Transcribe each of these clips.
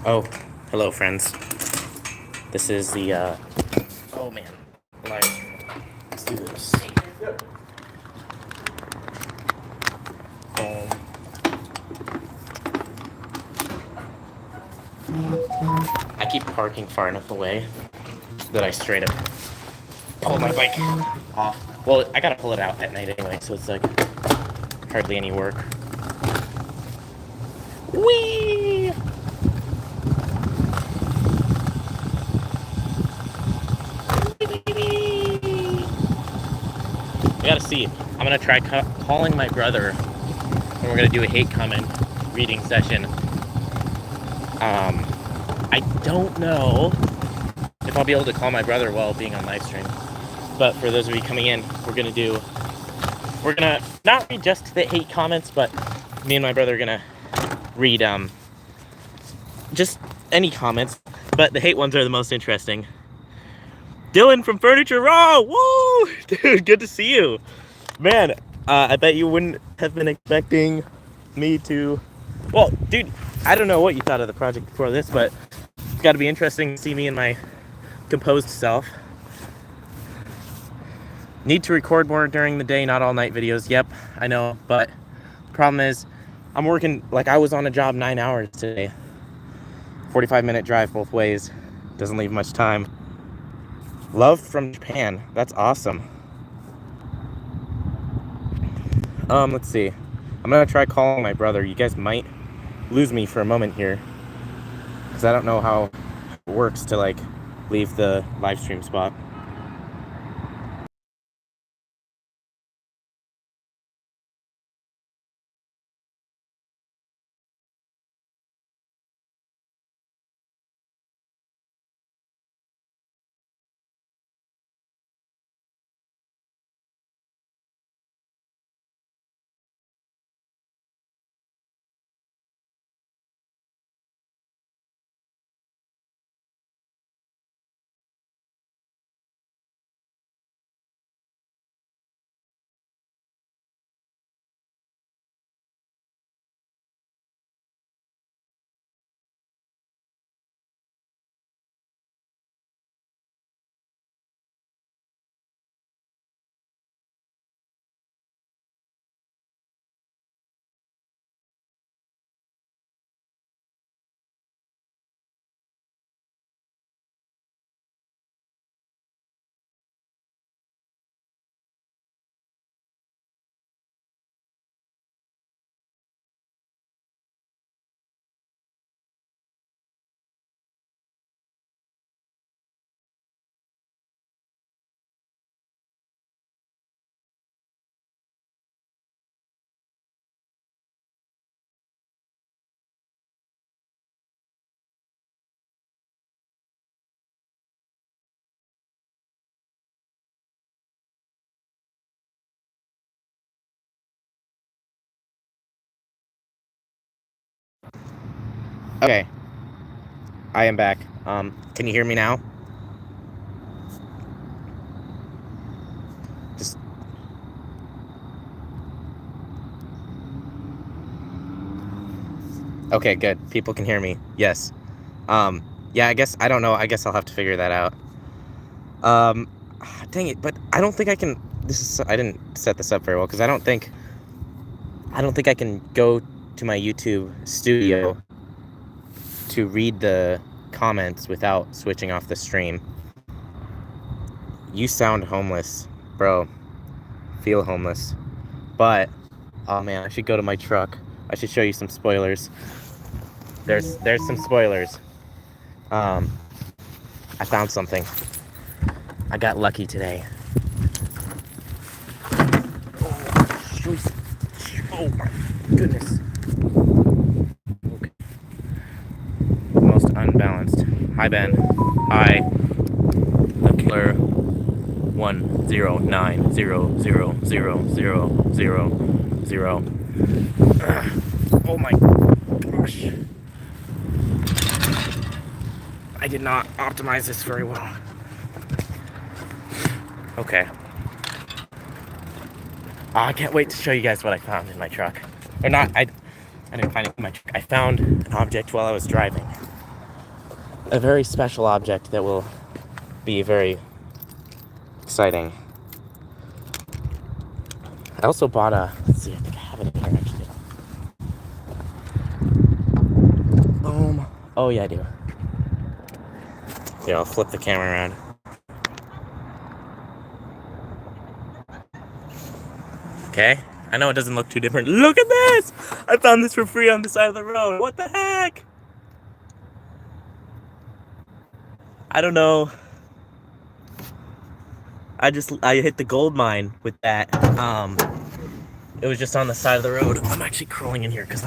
Oh, hello friends. This is the, oh man, live stream. Let's do this. Boom. I keep parking far enough away that I straight up pull my bike off. Well, I gotta pull it out at night anyway, so it's like hardly any work. Whee! I gotta see. I'm gonna try calling my brother, and we're gonna do a hate comment reading session. I don't know if I'll be able to call my brother while being on live stream. But for those of you coming in, we're gonna not read just the hate comments, but me and my brother are gonna read just any comments, but the hate ones are the most interesting. Dylan from Furniture Raw! Woo! Dude, good to see you. Man, I bet you wouldn't have been expecting me to... Well, dude, I don't know what you thought of the project before this, but it's got to be interesting to see me in my composed self. Need to record more during the day, not all night videos. Yep, I know, but the problem is I'm working, like I was on a job 9 hours today. 45-minute drive both ways. Doesn't leave much time. Love from Japan. That's awesome. Let's see. I'm gonna try calling my brother. You guys might lose me for a moment here, because I don't know how it works to like leave the live stream spot. Okay, I am back. Can you hear me now? Just okay, good. People can hear me. Yes. Yeah, I guess I don't know. I guess I'll have to figure that out. Dang it, but I don't think I can. I didn't set this up very well because I don't think I can go to my YouTube studio to read the comments without switching off the stream. You sound homeless, bro. Feel homeless. But oh man, I should go to my truck. I should show you some spoilers. There's some spoilers. I found something. I got lucky today. Oh my goodness. Okay. Most unbalanced. Hi Ben. Hi. The killer 109000000. Oh my gosh. I did not optimize this very well. Okay. I can't wait to show you guys what I found in my truck. Or not, I didn't find it in my truck. I found an object while I was driving. a very special object that will be very exciting. I also bought let's see, I think I have it in here actually. Boom. Oh yeah, I do. Yeah, I'll flip the camera around. Okay, I know it doesn't look too different. Look at this! I found this for free on the side of the road. What the heck? I don't know. I hit the gold mine with that. It was just on the side of the road. I'm actually crawling in here because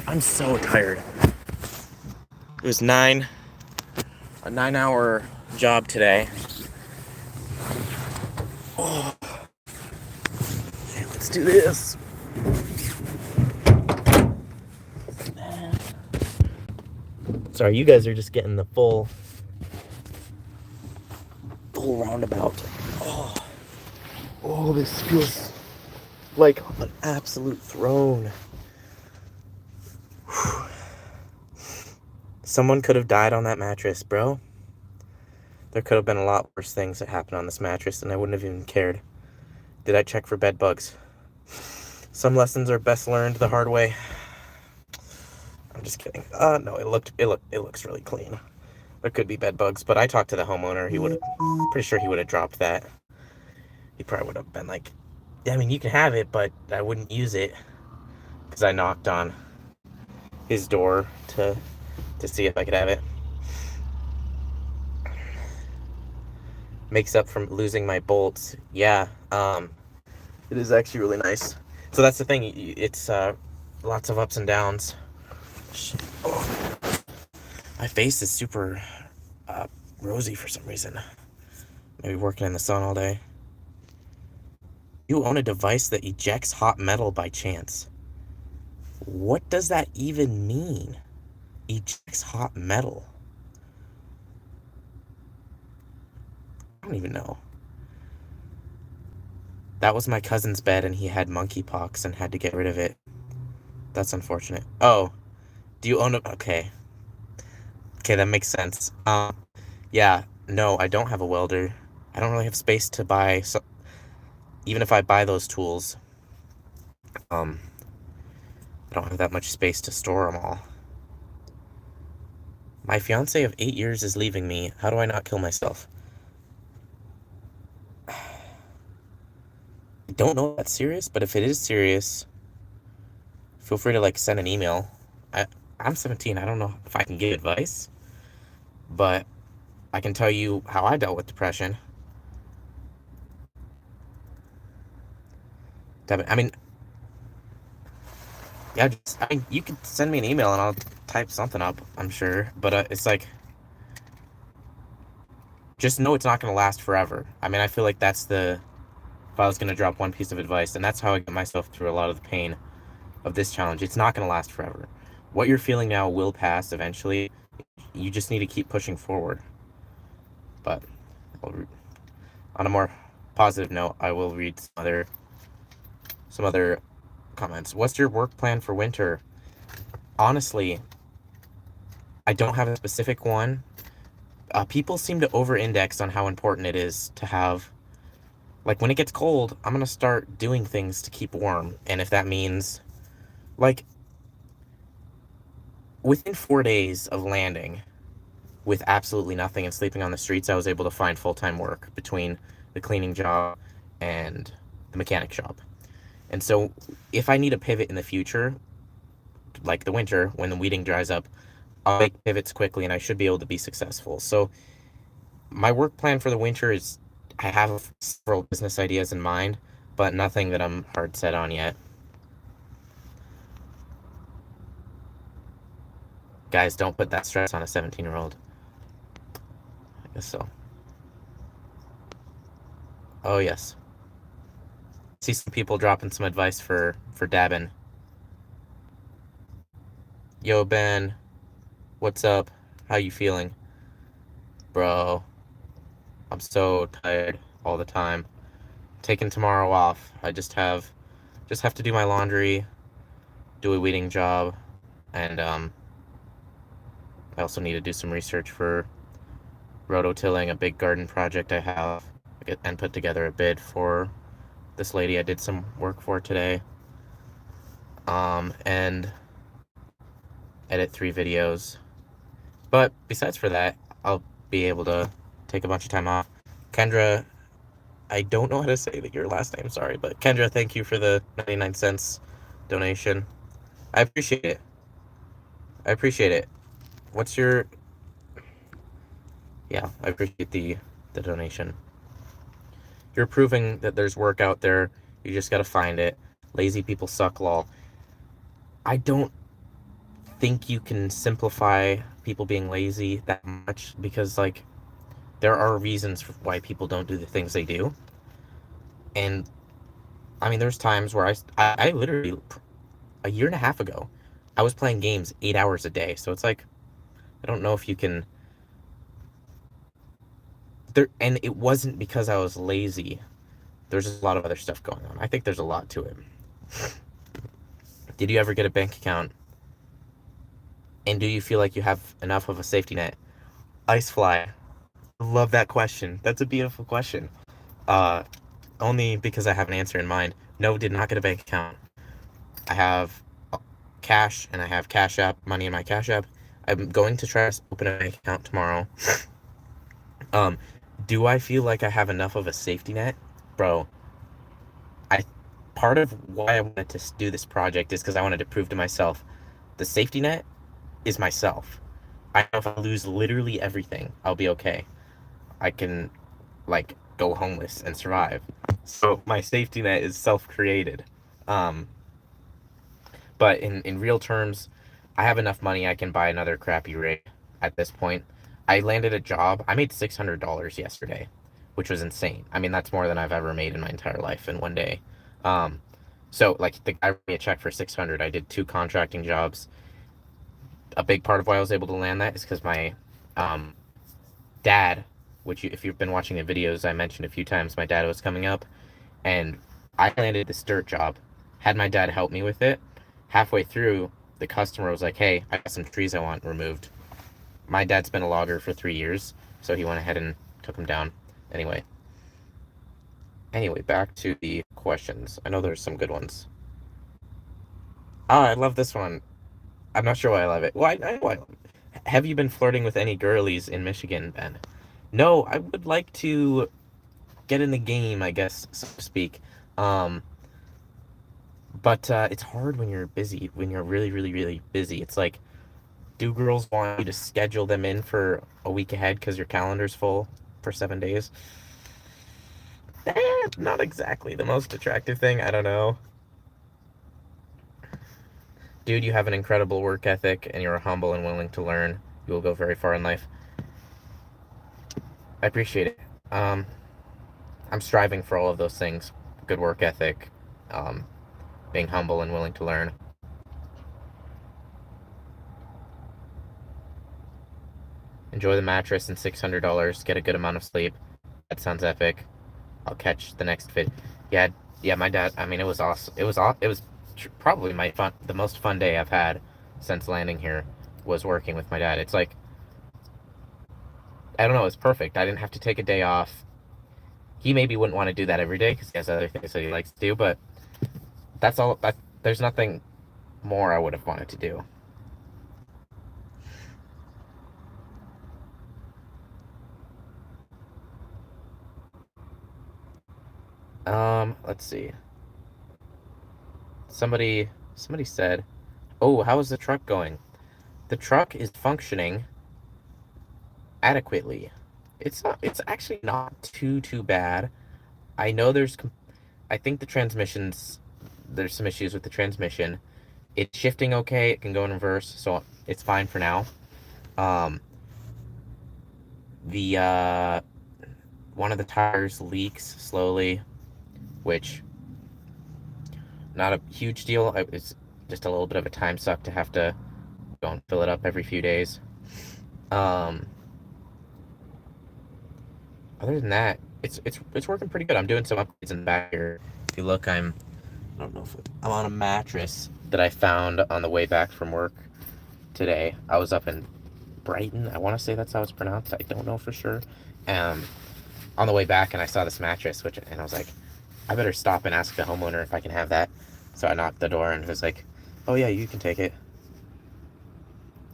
I'm so tired. It was a 9-hour job today. Oh, okay, let's do this. Sorry, you guys are just getting the full roundabout. Oh, this feels like an absolute throne. Whew. Someone could have died on that mattress, bro. There could have been a lot worse things that happened on this mattress, and I wouldn't have even cared. Did I check for bed bugs? Some lessons are best learned the hard way. I'm just kidding. No, it looks really clean. There could be bed bugs, but I talked to the homeowner. Pretty sure he would have dropped that. He probably would have been like, I mean, you can have it, but I wouldn't use it. Because I knocked on his door to see if I could have it. Makes up from losing my bolts. Yeah, it is actually really nice. So that's the thing. It's lots of ups and downs. Shit. Oh. My face is super rosy for some reason. Maybe working in the sun all day. You own a device that ejects hot metal by chance. What does that even mean? Ejects hot metal. I don't even know. That was my cousin's bed and he had monkeypox and had to get rid of it. That's unfortunate. Oh, do you own a... Okay, that makes sense. Yeah, no, I don't have a welder. I don't really have space to buy... So, even if I buy those tools, I don't have that much space to store them all. My fiance of 8 years is leaving me. How do I not kill myself? I don't know if that's serious, but if it is serious, feel free to, like, send an email. I'm 17. I don't know if I can give advice, but I can tell you how I dealt with depression. I mean, yeah, you could send me an email and I'll type something up, I'm sure. But it's like, just know it's not going to last forever. I mean, I feel like if I was going to drop one piece of advice, and that's how I get myself through a lot of the pain of this challenge. It's not going to last forever. What you're feeling now will pass eventually. You just need to keep pushing forward. But on a more positive note, I will read some other comments. What's your work plan for winter? Honestly, I don't have a specific one. People seem to over-index on how important it is to have, like, when it gets cold, I'm gonna start doing things to keep warm. And if that means, like, within 4 days of landing with absolutely nothing and sleeping on the streets, I was able to find full-time work between the cleaning job and the mechanic shop. And so if I need a pivot in the future, like the winter, when the weeding dries up, I'll make pivots quickly and I should be able to be successful. So my work plan for the winter is, I have several business ideas in mind, but nothing that I'm hard set on yet. Guys, don't put that stress on a 17-year-old. I guess so. Oh, yes. See some people dropping some advice for dabbing. Yo, Ben, what's up? How you feeling? Bro, I'm so tired all the time. Taking tomorrow off. I just have to do my laundry, do a weeding job, and I also need to do some research for rototilling, a big garden project I have, and put together a bid for this lady I did some work for today. And edit 3 videos. But besides for that, I'll be able to take a bunch of time off. Kendra, I don't know how to say your last name, sorry, but Kendra, thank you for the 99 cents donation. I appreciate it. I appreciate it. What's your... Yeah, I appreciate the donation. You're proving that there's work out there. You just gotta find it. Lazy people suck, lol. I don't think you can simplify people being lazy that much, because, like, there are reasons for why people don't do the things they do. And, I mean, there's times where I literally, a year and a half ago, I was playing games 8 hours a day. So it's like, I don't know if you can... And it wasn't because I was lazy. There's a lot of other stuff going on. I think there's a lot to it. Did you ever get a bank account? And do you feel like you have enough of a safety net? Icefly. Love that question. That's a beautiful question. Only because I have an answer in mind. No, did not get a bank account. I have cash, and I have Cash App, money in my Cash App. I'm going to try to open a bank account tomorrow. Do I feel like I have enough of a safety net? Bro, part of why I wanted to do this project is because I wanted to prove to myself the safety net is myself. I know if I lose literally everything, I'll be okay. I can, like, go homeless and survive. So my safety net is self-created. But in real terms, I have enough money I can buy another crappy rig at this point. I landed a job. I made $600 yesterday, which was insane. I mean, that's more than I've ever made in my entire life in one day. So, like, I wrote me a check for $600. I did 2 contracting jobs. A big part of why I was able to land that is because my dad, which if you've been watching the videos, I mentioned a few times, my dad was coming up, and I landed this dirt job, had my dad help me with it. Halfway through, the customer was like, hey, I got some trees I want removed. My dad's been a logger for 3 years, so he went ahead and took them down. Anyway, back to the questions. I know there's some good ones. I love this one. I'm not sure why I love it. Well, I know I love it. Have you been flirting with any girlies in Michigan, Ben? No, I would like to get in the game, I guess, so to speak. But it's hard when you're busy, when you're really, really, really busy. It's like, do girls want you to schedule them in for a week ahead because your calendar's full for 7 days? Not exactly the most attractive thing. I don't know. Dude, you have an incredible work ethic, and you're humble and willing to learn. You will go very far in life. I appreciate it. I'm striving for all of those things. Good work ethic, being humble and willing to learn. Enjoy the mattress and $600. Get a good amount of sleep. That sounds epic. I'll catch the next vid. Yeah, my dad, I mean, it was awesome. It was probably the most fun day I've had since landing here was working with my dad. It's like, I don't know, it's perfect. I didn't have to take a day off. He maybe wouldn't want to do that every day because he has other things that he likes to do, but that's all. There's nothing more I would have wanted to do. Let's see. Somebody said, "Oh, how is the truck going?" The truck is functioning adequately. It's actually not too bad. I know I think there's some issues with the transmission. It's shifting okay. It can go in reverse, so it's fine for now. The one of the tires leaks slowly, which not a huge deal. It's just a little bit of a time suck to have to go and fill it up every few days. Other than that, it's working pretty good. I'm doing some upgrades in the back here. If you look, I don't know if I'm on a mattress that I found on the way back from work today. I was up in Brighton. I want to say that's how it's pronounced. I don't know for sure. Um, on the way back, and I saw this mattress, and I was like, I better stop and ask the homeowner if I can have that. So I knocked the door, and he was like, "Oh yeah, you can take it."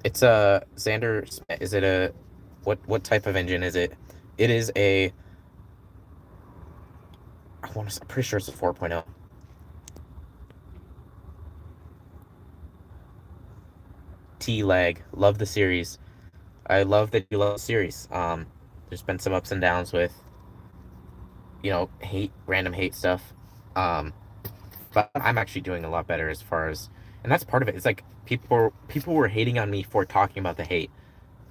It's a Xander. Is it a what type of engine is it? It is a. I'm pretty sure it's a 4.0. T-Leg. Love the series. I love that you love the series. There's been some ups and downs with, random hate stuff. Um, but I'm actually doing a lot better as far as, and that's part of it. It's like people were hating on me for talking about the hate,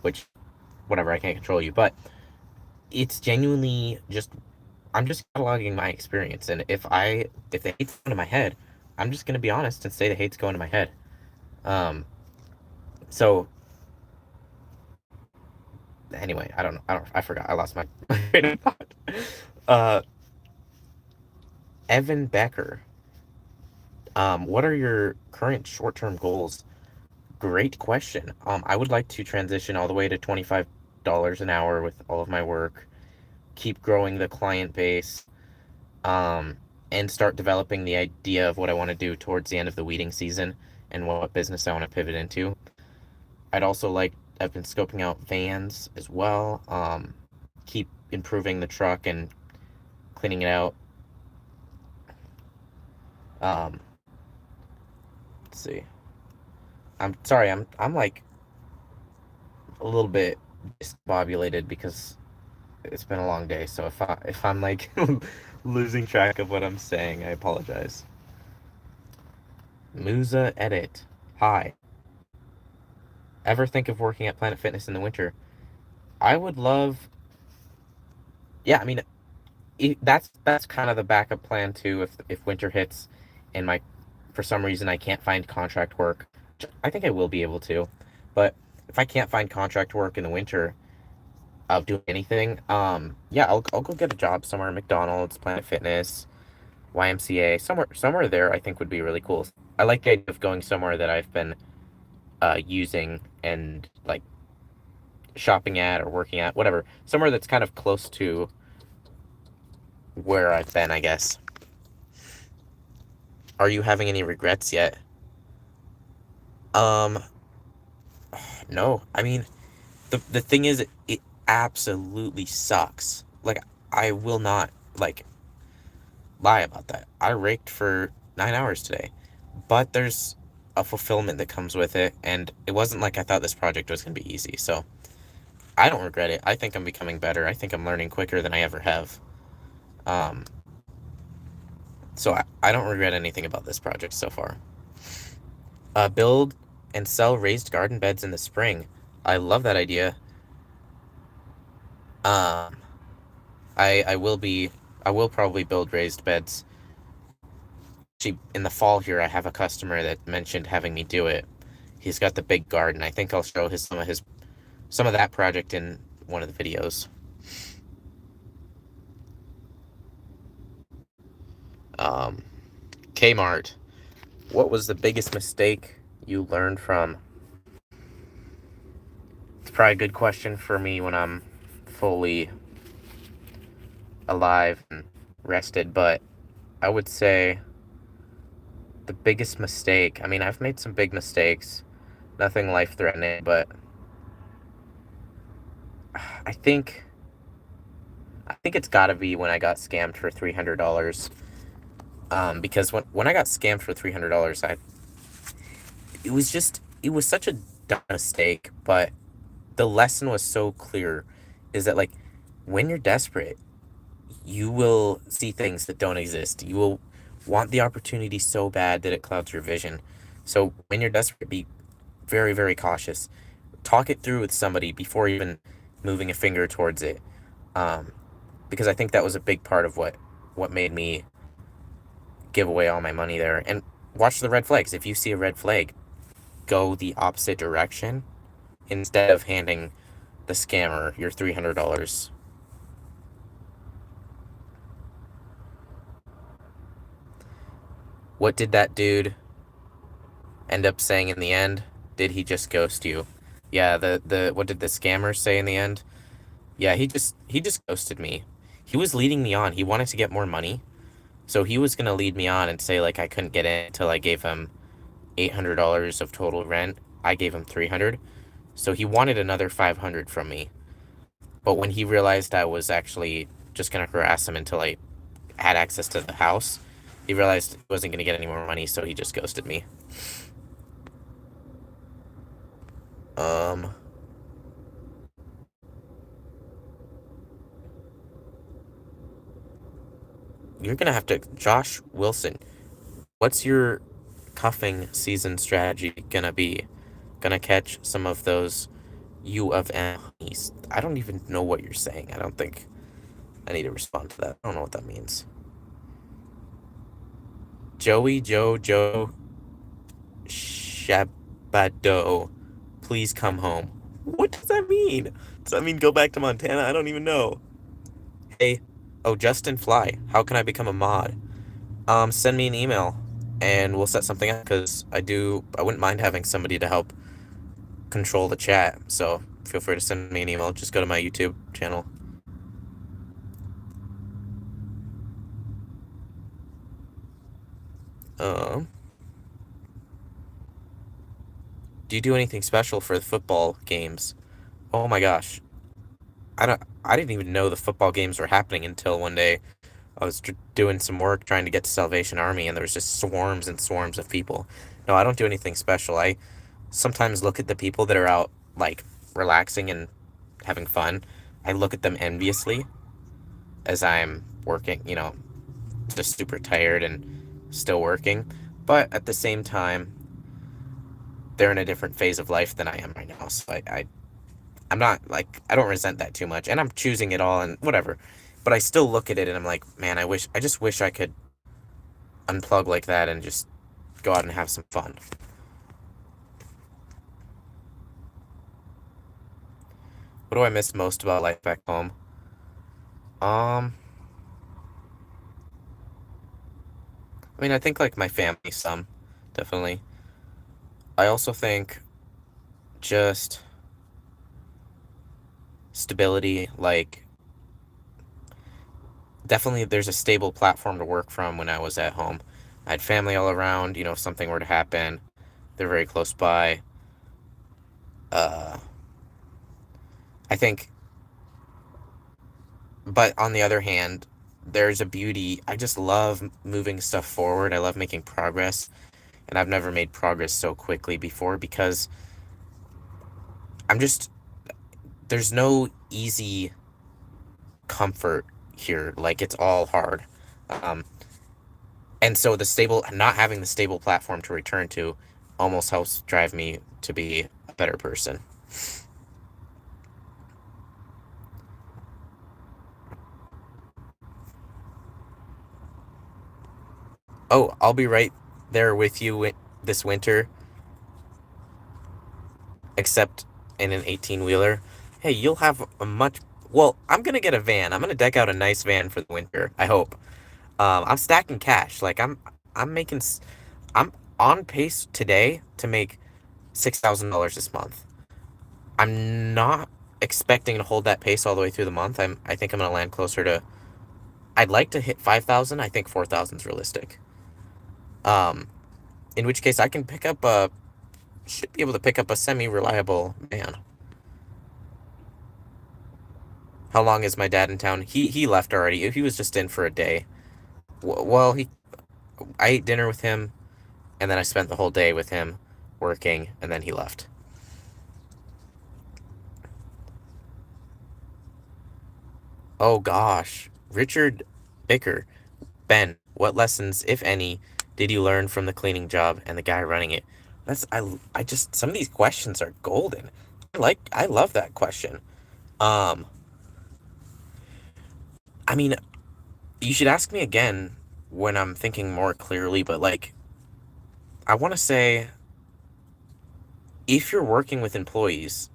which, whatever, I can't control you. But it's genuinely just, I'm just cataloging my experience, and if the hate's going to my head, I'm just gonna be honest and say the hate's going to my head. So anyway, I forgot. I lost my train of thought. Uh, Evan Becker, what are your current short-term goals? Great question. I would like to transition all the way to $25 an hour with all of my work, keep growing the client base, and start developing the idea of what I want to do towards the end of the weeding season and what business I want to pivot into. I've been scoping out vans as well, keep improving the truck and cleaning it out. Um, let's see. I'm sorry, I'm like a little bit discombobulated because it's been a long day. So if I'm like losing track of what I'm saying, I apologize. Musa Edit. Hi. Ever think of working at Planet Fitness in the winter? I would love. Yeah, I mean, that's kind of the backup plan too. If winter hits, and for some reason I can't find contract work, I think I will be able to, but if I can't find contract work in the winter of doing anything, yeah, I'll go get a job somewhere. McDonald's, Planet Fitness, YMCA, somewhere there. I think would be really cool. I like the idea of going somewhere that I've been using and like shopping at or working at, whatever. Somewhere that's kind of close to where I've been, I guess. Are you having any regrets yet? Um, no. I mean, the thing is, it absolutely sucks. Like, I will not like lie about that. I raked for 9 hours today, but there's a fulfillment that comes with it, and it wasn't like I thought this project was gonna be easy. So I don't regret it. I think I'm becoming better. I think I'm learning quicker than I ever have. Um, so I don't regret anything about this project so far. Build and sell raised garden beds in the spring. I love that idea. Um, I will be. I will probably build raised beds. Actually, in the fall here, I have a customer that mentioned having me do it. He's got the big garden. I think I'll show some of that project in one of the videos. Um, Kmart. What was the biggest mistake you learned from? It's probably a good question for me when I'm fully alive and rested, but I would say the biggest mistake. I mean, I've made some big mistakes, nothing life threatening, but I think I think it's got to be when I got scammed for $300. Because when I got scammed for $300, it was such a dumb mistake, but the lesson was so clear, is that like when you're desperate, you will see things that don't exist. You will want the opportunity so bad that it clouds your vision. So when you're desperate, be very, very cautious. Talk it through with somebody before even moving a finger towards it. Um, because I think that was a big part of what made me give away all my money there. And watch the red flags. If you see a red flag, go the opposite direction instead of handing the scammer your $300. What did that dude end up saying in the end? Did he just ghost you? Yeah, the what did the scammer say in the end? Yeah, he just ghosted me. He was leading me on. He wanted to get more money. So he was gonna lead me on and say like I couldn't get in until I gave him $800 of total rent. I gave him 300. So he wanted another 500 from me. But when he realized I was actually just gonna harass him until I had access to the house, he realized he wasn't gonna get any more money, so he just ghosted me. Um, you're gonna have to, Josh Wilson. What's your cuffing season strategy gonna be? Gonna catch some of those U of M honeys. I don't even know what you're saying. I don't think I need to respond to that. I don't know what that means. Joe Shabado, please come home. What does that mean? Does that mean go back to Montana? I don't even know. Hey, oh, Justin Fly, how can I become a mod? Send me an email and we'll set something up because I wouldn't mind having somebody to help control the chat. So feel free to send me an email. Just go to my YouTube channel. Um, do you do anything special for the football games? Oh my gosh. I didn't even know the football games were happening until one day I was doing some work trying to get to Salvation Army and there was just swarms and swarms of people. No, I don't do anything special. I sometimes look at the people that are out like relaxing and having fun. I look at them enviously as I'm working, just super tired and still working. But at the same time, they're in a different phase of life than I am right now. So I'm not like, I don't resent that too much. And I'm choosing it all and whatever. But I still look at it and I'm like, man, I just wish I could unplug like that and just go out and have some fun. What do I miss most about life back home? Um, I mean, I think like my family, some, definitely. I also think just stability, like definitely there's a stable platform to work from when I was at home. I had family all around, if something were to happen, they're very close by. Uh, I think, but on the other hand, there's a beauty. I just love moving stuff forward. I love making progress, and I've never made progress so quickly before because I'm just, there's no easy comfort here. Like it's all hard. Um, and so not having the stable platform to return to almost helps drive me to be a better person. Oh, I'll be right there with you this winter, except in an 18 wheeler. Hey, you'll have a much. Well, I'm gonna get a van. I'm gonna deck out a nice van for the winter. I hope. I'm stacking cash. Like I'm making. I'm on pace today to make $6,000 this month. I'm not expecting to hold that pace all the way through the month. I think I'm gonna land closer to. I'd like to hit 5,000. I think 4,000 is realistic. Um, in which case I can pick up a should be able to pick up a semi-reliable van. How long is my dad in town? He left already. He was just in for a day. Well, he I ate dinner with him, and then I spent the whole day with him, working, and then he left. Oh gosh, Richard Bicker, Ben, what lessons, if any, did you learn from the cleaning job and the guy running it? I just some of these questions are golden. I love that question. Um, I mean, you should ask me again when I'm thinking more clearly, but like I want to say if you're working with employees,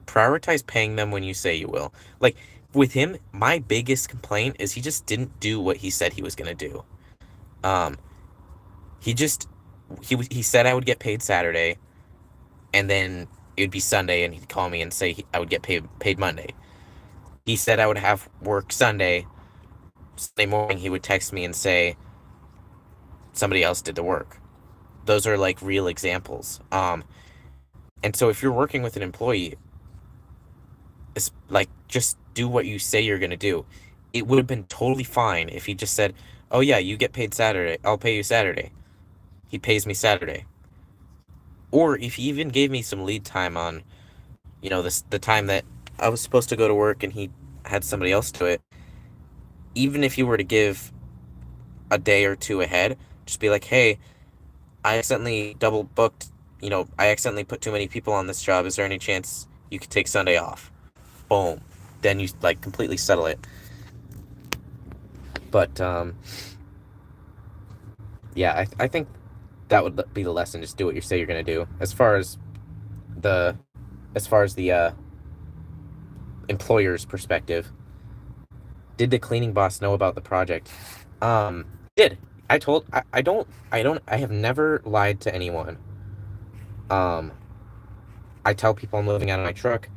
prioritize paying them when you say you will. Like with him, my biggest complaint is he just didn't do what he said he was going to do. Um he just he said I would get paid Saturday and then it would be Sunday, and he'd call me and say I would get paid Monday. He said I would have work Sunday. Sunday morning, he would text me and say somebody else did the work. Those are like real examples. And so if you're working with an employee, it's like just do what you say you're gonna do. It would have been totally fine if he just said, "Oh yeah, you get paid Saturday. I'll pay you Saturday." He pays me Saturday. Or if he even gave me some lead time on, the time that I was supposed to go to work and he had somebody else do it, even if you were to give a day or two ahead, just be like, "Hey, I accidentally double booked, I accidentally put too many people on this job. Is there any chance you could take Sunday off?" Boom. Then you like completely settle it. But yeah, I think that would be the lesson. Just do what you say you're gonna do. The as far as the employer's perspective, did the cleaning boss know about the project? Did. I have never lied to anyone. Um, I tell people I'm living out of my truck.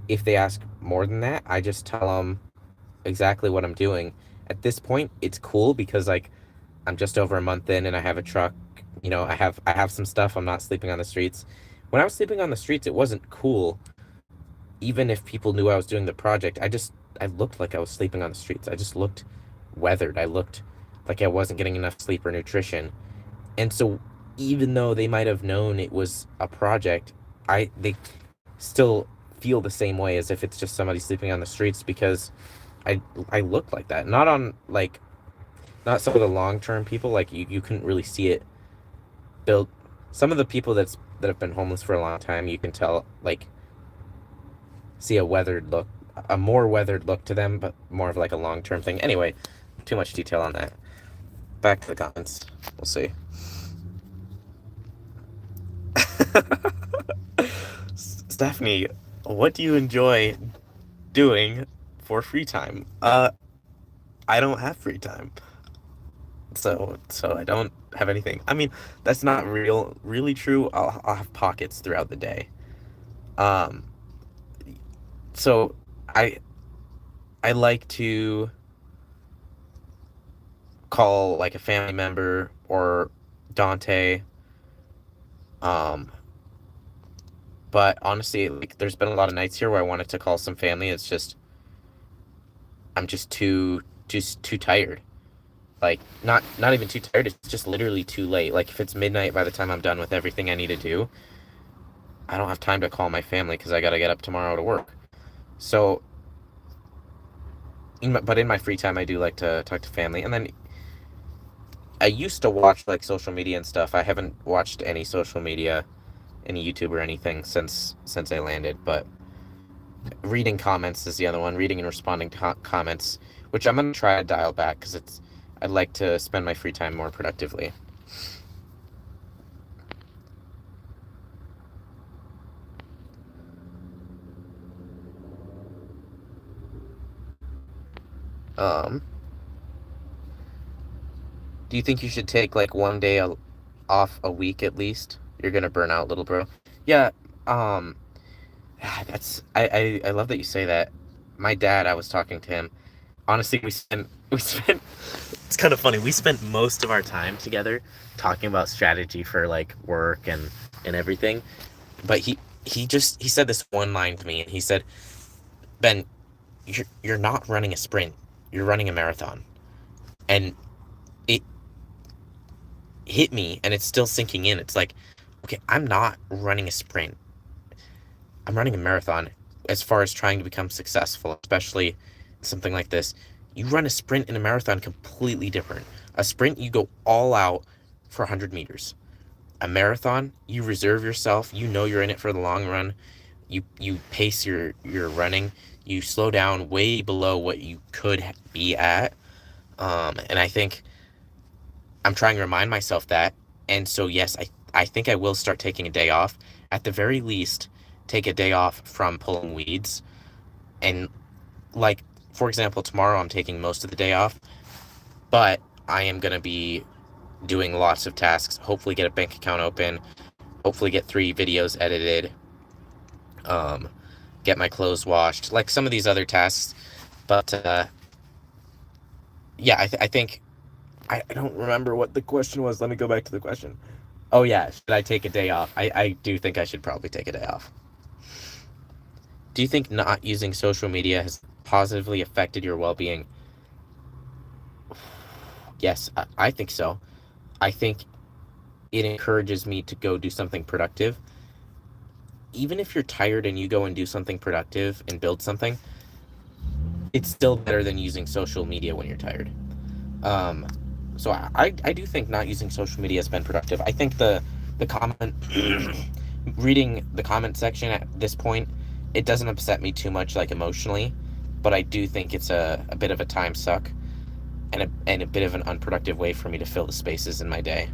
If they ask more than that, I just tell them exactly what I'm doing. At this point, it's cool because like I'm just over a month in and I have a truck. I have some stuff. I'm not sleeping on the streets. When I was sleeping on the streets, it wasn't cool. Even if people knew I was doing the project, I looked like I was sleeping on the streets. I just looked weathered. I looked like I wasn't getting enough sleep or nutrition. And so even though they might have known it was a project, they still feel the same way as if it's just somebody sleeping on the streets because I looked like that. Not on like not some of the long-term people, like you couldn't really see it build. Some of the people that have been homeless for a long time, you can tell like see a more weathered look to them, but more of like a long-term thing. Anyway, too much detail on that. Back to the comments. We'll see. Stephanie, what do you enjoy doing for free time? I don't have free time. So I don't have anything. I mean, that's not really true. I'll have pockets throughout the day. Um, so I I like to call like a family member or Dante. Um, but honestly, like there's been a lot of nights here where I wanted to call some family. It's just I'm just too tired. Like not even too tired, it's just literally too late. Like if it's midnight by the time I'm done with everything I need to do, I don't have time to call my family because I gotta get up tomorrow to work. So but in my free time I do like to talk to family. And then I used to watch like social media and stuff. I haven't watched any social media, any YouTube or anything since I landed, but reading comments is the other one. Reading and responding to comments, which I'm gonna try to dial back because I'd like to spend my free time more productively. Um, do you think you should take like one day off a week at least? You're gonna burn out, little bro. Yeah. Um, that's I love that you say that. My dad, I was talking to him. Honestly, we spent. It's kind of funny. We spent most of our time together talking about strategy for like work and everything. But he said this one line to me, and he said, "Ben, you're not running a sprint. You're running a marathon." And it hit me, and it's still sinking in. It's like, okay, I'm not running a sprint. I'm running a marathon. As far as trying to become successful, especially something like this, you run a sprint and a marathon completely different. A sprint, you go all out for 100 meters. A marathon, you reserve yourself. You know you're in it for the long run. You pace your running. You slow down way below what you could be at. And I think I'm trying to remind myself that. And so yes, I think I will start taking a day off. At the very least, take a day off from pulling weeds. And like for example, tomorrow I'm taking most of the day off, but I am gonna be doing lots of tasks. Hopefully, get a bank account open. hopefully get 3 videos edited, um, get my clothes washed, like some of these other tasks. But yeah, I think I don't remember what the question was. Let me go back to the question. Oh yeah, should I take a day off? I do think I should probably take a day off. Do you think not using social media has positively affected your well-being? Yes, I think so. I think it encourages me to go do something productive. Even if you're tired and you go and do something productive and build something, it's still better than using social media when you're tired. Um, so I do think not using social media has been productive. I think the comment reading the comment section at this point, it doesn't upset me too much like emotionally, but I do think it's a bit of a time suck and a bit of an unproductive way for me to fill the spaces in my day.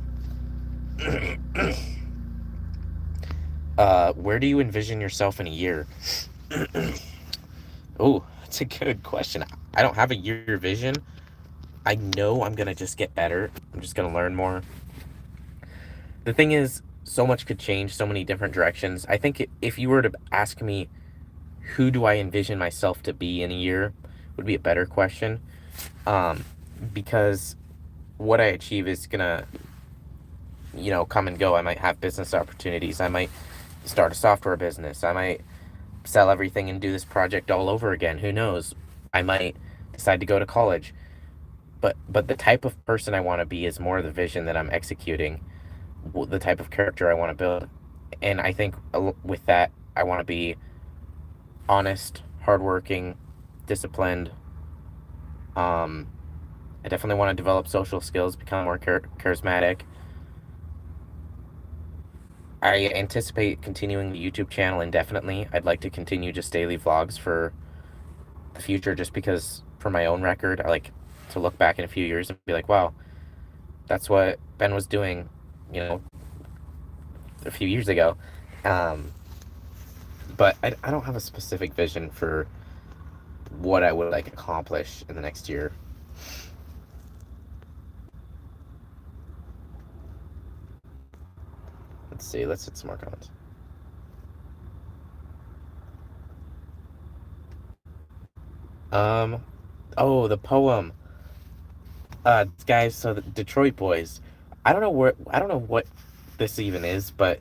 Where do you envision yourself in a year? Oh, that's a good question. I don't have a year vision. I know I'm gonna just get better. I'm just gonna learn more. The thing is, so much could change, so many different directions. I think if you were to ask me, who do I envision myself to be in a year, would be a better question. Um, because what I achieve is gonna, come and go. I might have business opportunities. I might start a software business. I might sell everything and do this project all over again. Who knows? I might decide to go to college. But the type of person I want to be is more the vision that I'm executing, the type of character I want to build. And I think with that, I want to be honest, hardworking, disciplined. Um, I definitely want to develop social skills, become more charismatic. I anticipate continuing the YouTube channel indefinitely. I'd like to continue just daily vlogs for the future, just because for my own record, I like to look back in a few years and be like, wow, that's what Ben was doing, you know, a few years ago. Um, but I don't have a specific vision for what I would like accomplish in the next year. Let's see. Let's hit some more comments. Um, oh, the poem. Guys, so the Detroit Boys. I don't know what this even is, but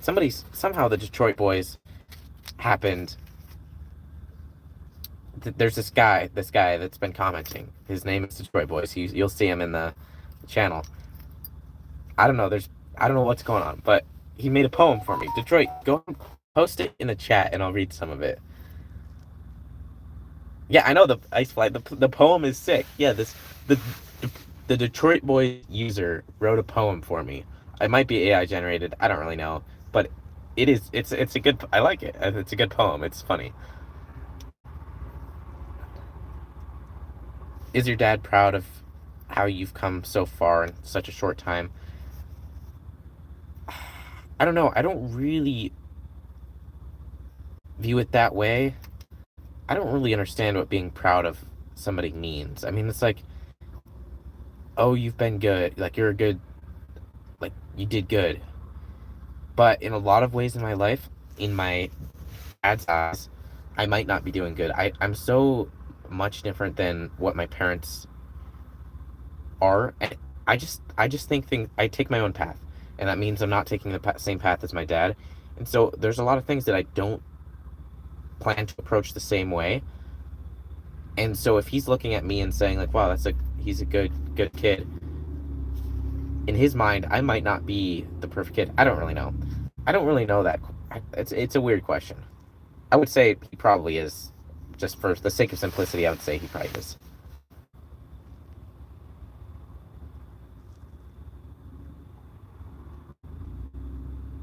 somehow the Detroit Boys happened. There's this guy that's been commenting. His name is Detroit Boys. You'll see him in the channel. I don't know. I don't know what's going on, but he made a poem for me. Detroit, go post it in the chat, and I'll read some of it. Yeah, I know the ice flight. The poem is sick. Yeah, the the Detroit Boy user wrote a poem for me. It might be AI generated. I don't really know, but it's a good. I like it. It's a good poem. It's funny. Is your dad proud of how you've come so far in such a short time? I don't know. I don't really view it that way. I don't really understand what being proud of somebody means. I mean, it's like, oh, you've been good. Like, you're a good, like, you did good. But in a lot of ways in my life, in my dad's eyes, I might not be doing good. I'm so much different than what my parents are. And I just think I take my own path. And that means I'm not taking the same path as my dad. And so there's a lot of things that I don't plan to approach the same way. And so if he's looking at me and saying like, wow, he's a good kid, in his mind, I might not be the perfect kid. I don't really know. I don't really know that. It's a weird question. I would say he probably is. Just for the sake of simplicity, I would say he probably is.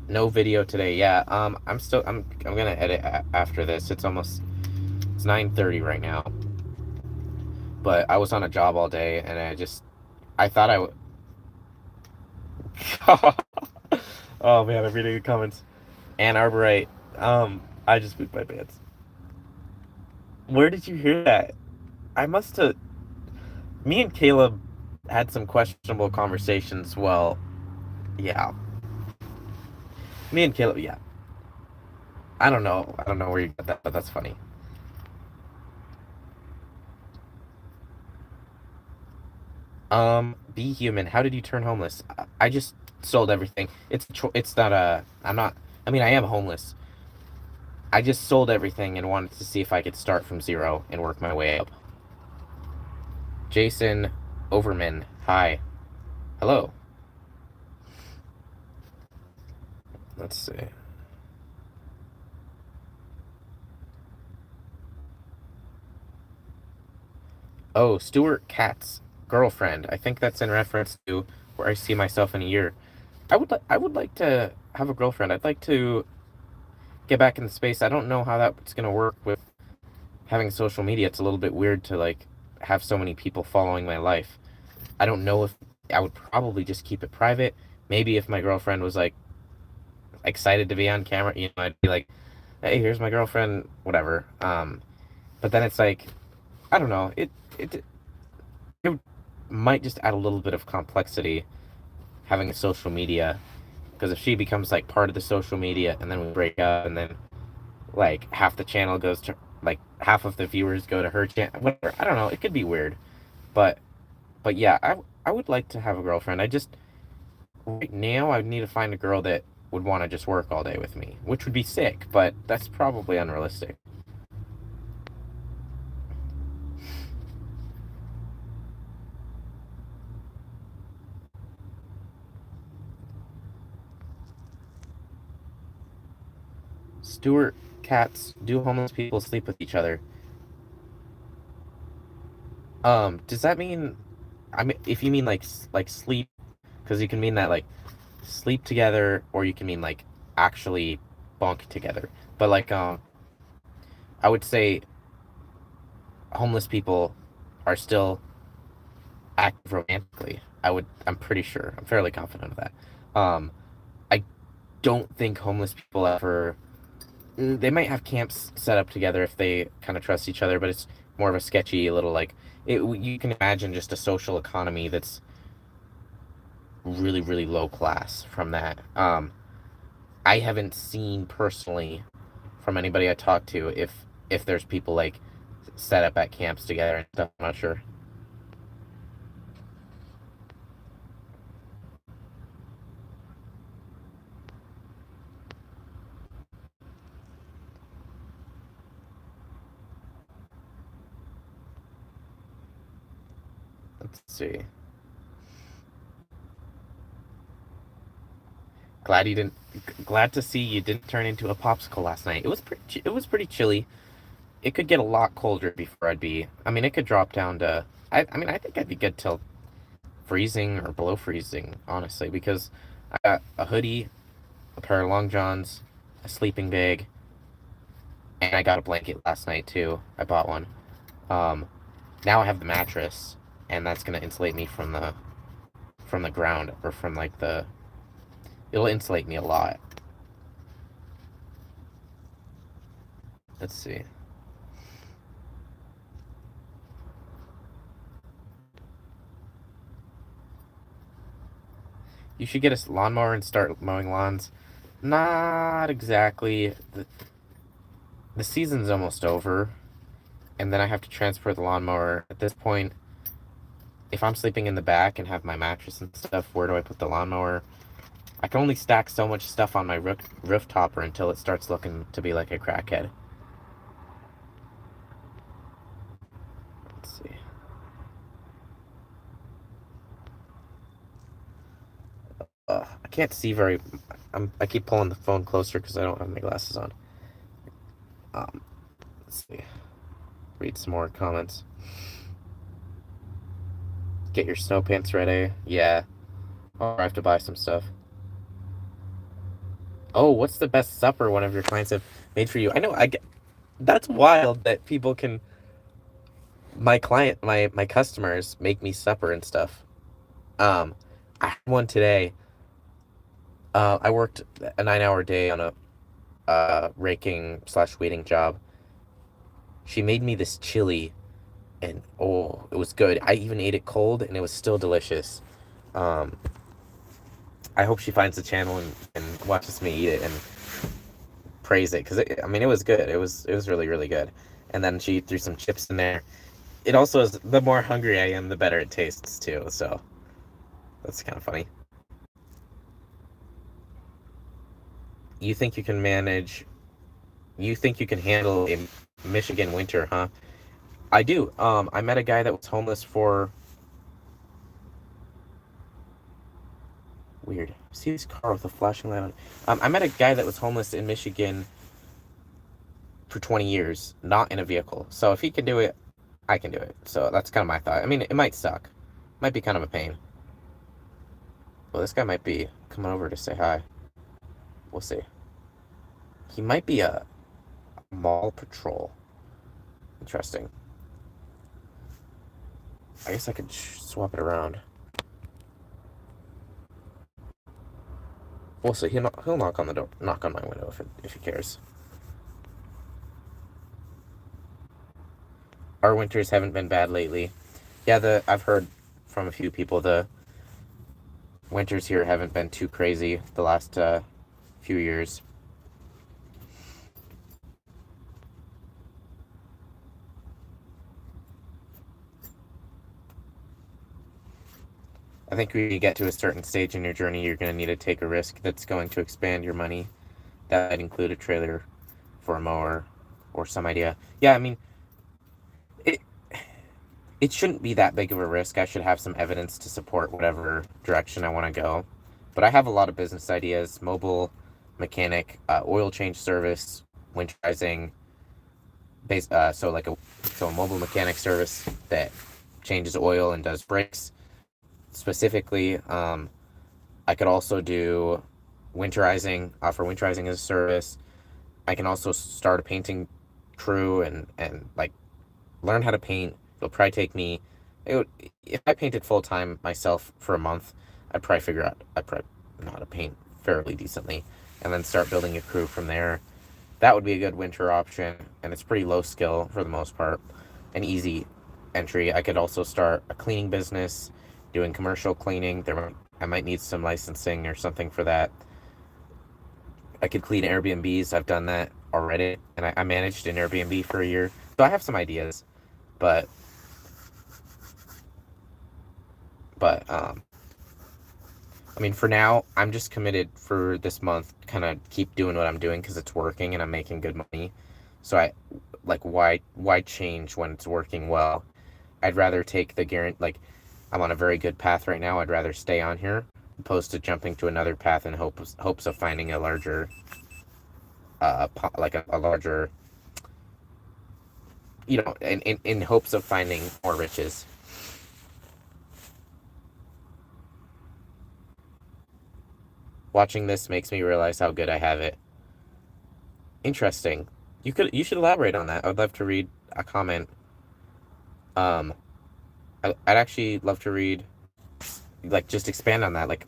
No video today. Yeah. I'm gonna edit after this. It's 9:30 right now. But I was on a job all day, and I thought I would. Oh man, I'm reading the comments. Ann Arborite. I just pooped my pants. Where did you hear that? I must have. Me and Caleb had some questionable conversations. Well, yeah. Me and Caleb, yeah. I don't know. I don't know where you got that, but that's funny. Be human. How did you turn homeless? I just sold everything. It's not a. I'm not. I mean, I am homeless. I just sold everything and wanted to see if I could start from zero and work my way up. Jason Overman. Hi. Hello. Let's see. Oh, Stuart Katz, girlfriend. I think that's in reference to where I see myself in a year. I would like to have a girlfriend. I'd like to get back in the space. I don't know how that's gonna work with having social media. It's a little bit weird to like have so many people following my life. I don't know if I would probably just keep it private. Maybe if my girlfriend was like excited to be on camera, I'd be like, "Hey, here's my girlfriend," whatever. But then it's like, I don't know. It might just add a little bit of complexity having a social media, because if she becomes like part of the social media and then we break up and then like half the channel goes to like half of the viewers go to her channel, whatever. I don't know. It could be weird, but yeah, I would like to have a girlfriend. I just right now I would need to find a girl that would want to just work all day with me, which would be sick, but that's probably unrealistic. Stuart Katz, do homeless people sleep with each other? Does that mean? I mean, if you mean like sleep, because you can mean that like sleep together, or you can mean like actually bunk together. But like, I would say homeless people are still active romantically. I'm pretty sure. I'm fairly confident of that. I don't think homeless people ever. They might have camps set up together if they kind of trust each other, but it's more of a sketchy little like. You can imagine just a social economy that's really really low class from that. I haven't seen personally from anybody I talked to if there's people like set up at camps together and stuff. I'm not sure. Let's see. Glad you didn't. Glad to see you didn't turn into a popsicle last night. It was pretty chilly. It could get a lot colder before I'd be. I mean, it could drop down to. I mean, I think I'd be good till freezing or below freezing, honestly, because I got a hoodie, a pair of long johns, a sleeping bag, and I got a blanket last night too. I bought one. Um, Now I have the mattress, and that's gonna insulate me from the ground or from like the. It'll insulate me a lot. Let's see. You should get a lawnmower and start mowing lawns. Not exactly. The season's almost over, and then I have to transfer the lawnmower. At this point, if I'm sleeping in the back and have my mattress and stuff, where do I put the lawnmower? I can only stack so much stuff on my roof topper until it starts looking to be like a crackhead. Let's see. I can't see very. I keep pulling the phone closer because I don't have my glasses on. Um, let's see. Read some more comments. Get your snow pants ready. Yeah. Or I have to buy some stuff. Oh, what's the best supper one of your clients have made for you? I know. I get. That's wild that people can. My customers make me supper and stuff. Um, I had one today. I worked a 9 hour day on a raking slash weeding job. She made me this chili, and oh, it was good. I even ate it cold, and it was still delicious. Um, I hope she finds the channel and watches me eat it and praise it, because I mean, it was good. It was really, really good. And then she threw some chips in there. It also is, the more hungry I am, the better it tastes too. So that's kind of funny. You think you can manage? You think you can handle a Michigan winter, huh? I do. I met a guy that was homeless for weird. See this car with a flashing light on. I met a guy that was homeless in Michigan for 20 years, not in a vehicle. So if he can do it, I can do it. So that's kind of my thought. I mean, it might suck. Might be kind of a pain. Well, this guy might be coming over to say hi. We'll see. He might be a mall patrol. Interesting. I guess I could swap it around. We'll see. He'll knock on the door, knock on my window if he cares. Our winters haven't been bad lately. Yeah, I've heard from a few people the winters here haven't been too crazy the last few years. I think when you get to a certain stage in your journey, you're going to need to take a risk that's going to expand your money. That might include a trailer for a mower or some idea. Yeah, I mean, it it shouldn't be that big of a risk. I should have some evidence to support whatever direction I want to go. But I have a lot of business ideas: mobile mechanic, oil change service, winterizing, so a mobile mechanic service that changes oil and does brakes specifically. I could also do winterizing, offer winterizing as a service. I can also start a painting crew and like learn how to paint. It'll probably take me, if I painted full time myself for a month, I'd probably know how to paint fairly decently, and then start building a crew from there. That would be a good winter option, and it's pretty low skill for the most part, an easy entry. I could also start a cleaning business, doing commercial cleaning. I might need some licensing or something for that. I could clean Airbnbs. I've done that already, and I managed an Airbnb for a year, so I have some ideas. But I mean, for now, I'm just committed for this month. Kind of keep doing what I'm doing because it's working and I'm making good money. So why change when it's working well? I'd rather take the guarantee. Like, I'm on a very good path right now. I'd rather stay on here opposed to jumping to another path in hopes of finding a larger, a larger, in hopes of finding more riches. Watching this makes me realize how good I have it. Interesting. You should elaborate on that. I'd love to read a comment. Um, I'd actually love to read, like, just expand on that. Like,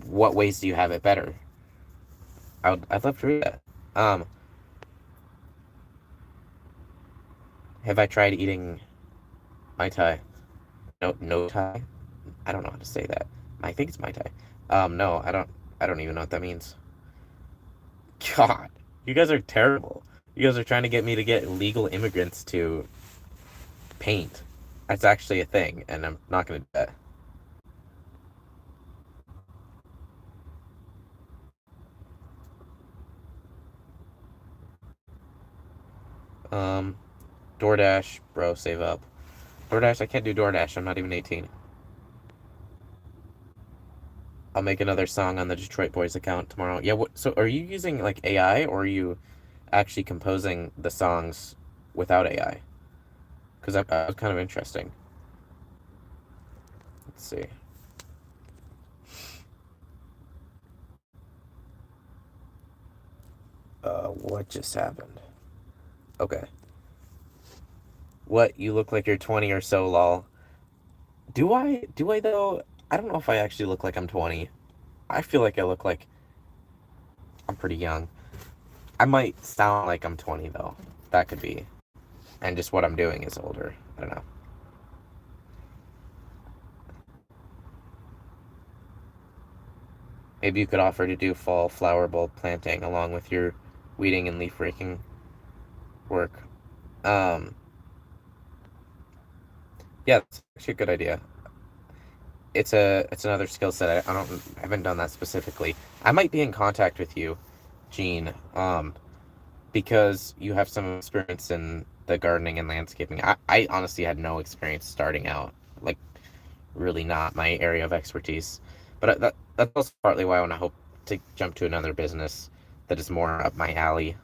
what ways do you have it better? I'd love to read that. Have I tried eating Mai Tai? No Tai? I don't know how to say that. I think it's Mai Tai. No, I don't even know what that means. God, you guys are terrible. You guys are trying to get me to get illegal immigrants to paint. That's actually a thing, and I'm not gonna do that. Um, DoorDash, bro, save up. DoorDash, I can't do DoorDash. I'm not even 18. I'll make another song on the Detroit Boys account tomorrow. Yeah, so are you using like AI, or are you actually composing the songs without AI? Because that was kind of interesting. Let's see. What just happened? Okay. What, you look like you're 20 or so, lol. Do I? Do I though? I don't know if I actually look like I'm 20. I feel like I look like I'm pretty young. I might sound like I'm 20 though. That could be. And just what I'm doing is older. I don't know. Maybe you could offer to do fall flower bulb planting along with your weeding and leaf raking work. Um, yeah, that's actually a good idea. It's another skill set. I haven't done that specifically. I might be in contact with you, Gene, because you have some experience in the gardening and landscaping. I honestly had no experience starting out, like really not my area of expertise. But that's also partly why I want to hope to jump to another business that is more up my alley.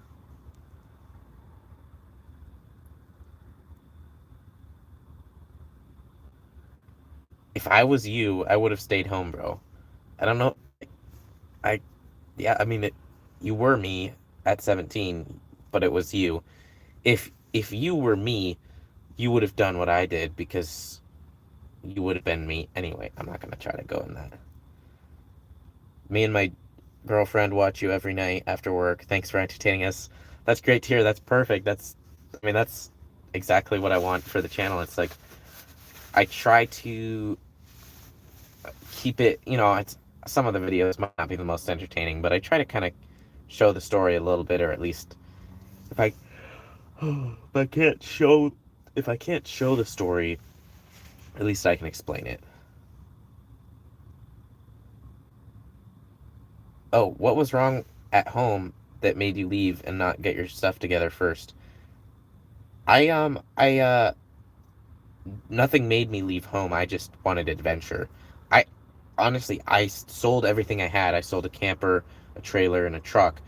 If I was you, I would have stayed home, bro. I don't know. I yeah, I mean you were me at 17, but it was you. If you were me, you would have done what I did because you would have been me anyway. I'm not gonna try to go in that. Me and my girlfriend watch you every night after work. Thanks for entertaining us. That's great to hear. That's perfect. I mean, that's exactly what I want for the channel. It's like I try to keep it, it's some of the videos might not be the most entertaining, but I try to kind of show the story a little bit, or at least if I if I can't show the story, at least I can explain it. Oh, what was wrong at home that made you leave and not get your stuff together first? I nothing made me leave home. I just wanted adventure. I honestly, I sold everything I had. I sold a camper, a trailer, and a truck.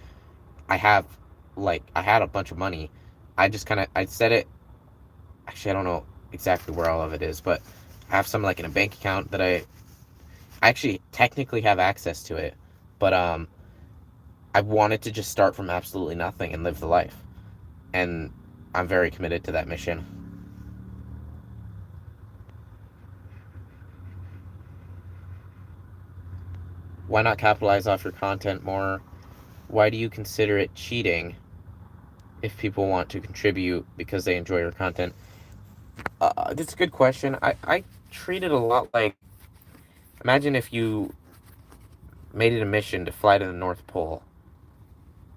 I have, I had a bunch of money. I said it. Actually, I don't know exactly where all of it is, but I have some in a bank account that I actually technically have access to it, but I wanted to just start from absolutely nothing and live the life, and I'm very committed to that mission. Why not capitalize off your content more? Why do you consider it cheating if people want to contribute because they enjoy your content? That's a good question. I treat it a lot like, imagine if you made it a mission to fly to the North Pole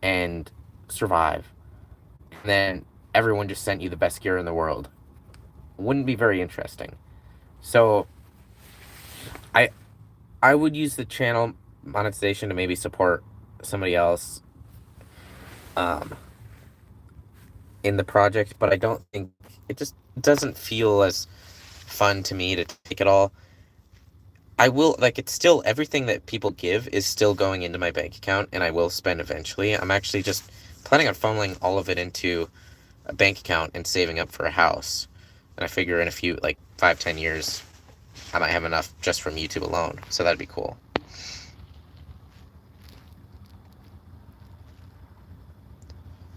and survive, and then everyone just sent you the best gear in the world. Wouldn't be very interesting. So I I would use the channel monetization to maybe support somebody else um, in the project, but I don't think it just doesn't feel as fun to me to take it all. I will, it's still, everything that people give is still going into my bank account, and I will spend eventually. I'm actually just planning on funneling all of it into a bank account and saving up for a house. And I figure in a few, 5, 10 years, I might have enough just from YouTube alone. So that'd be cool.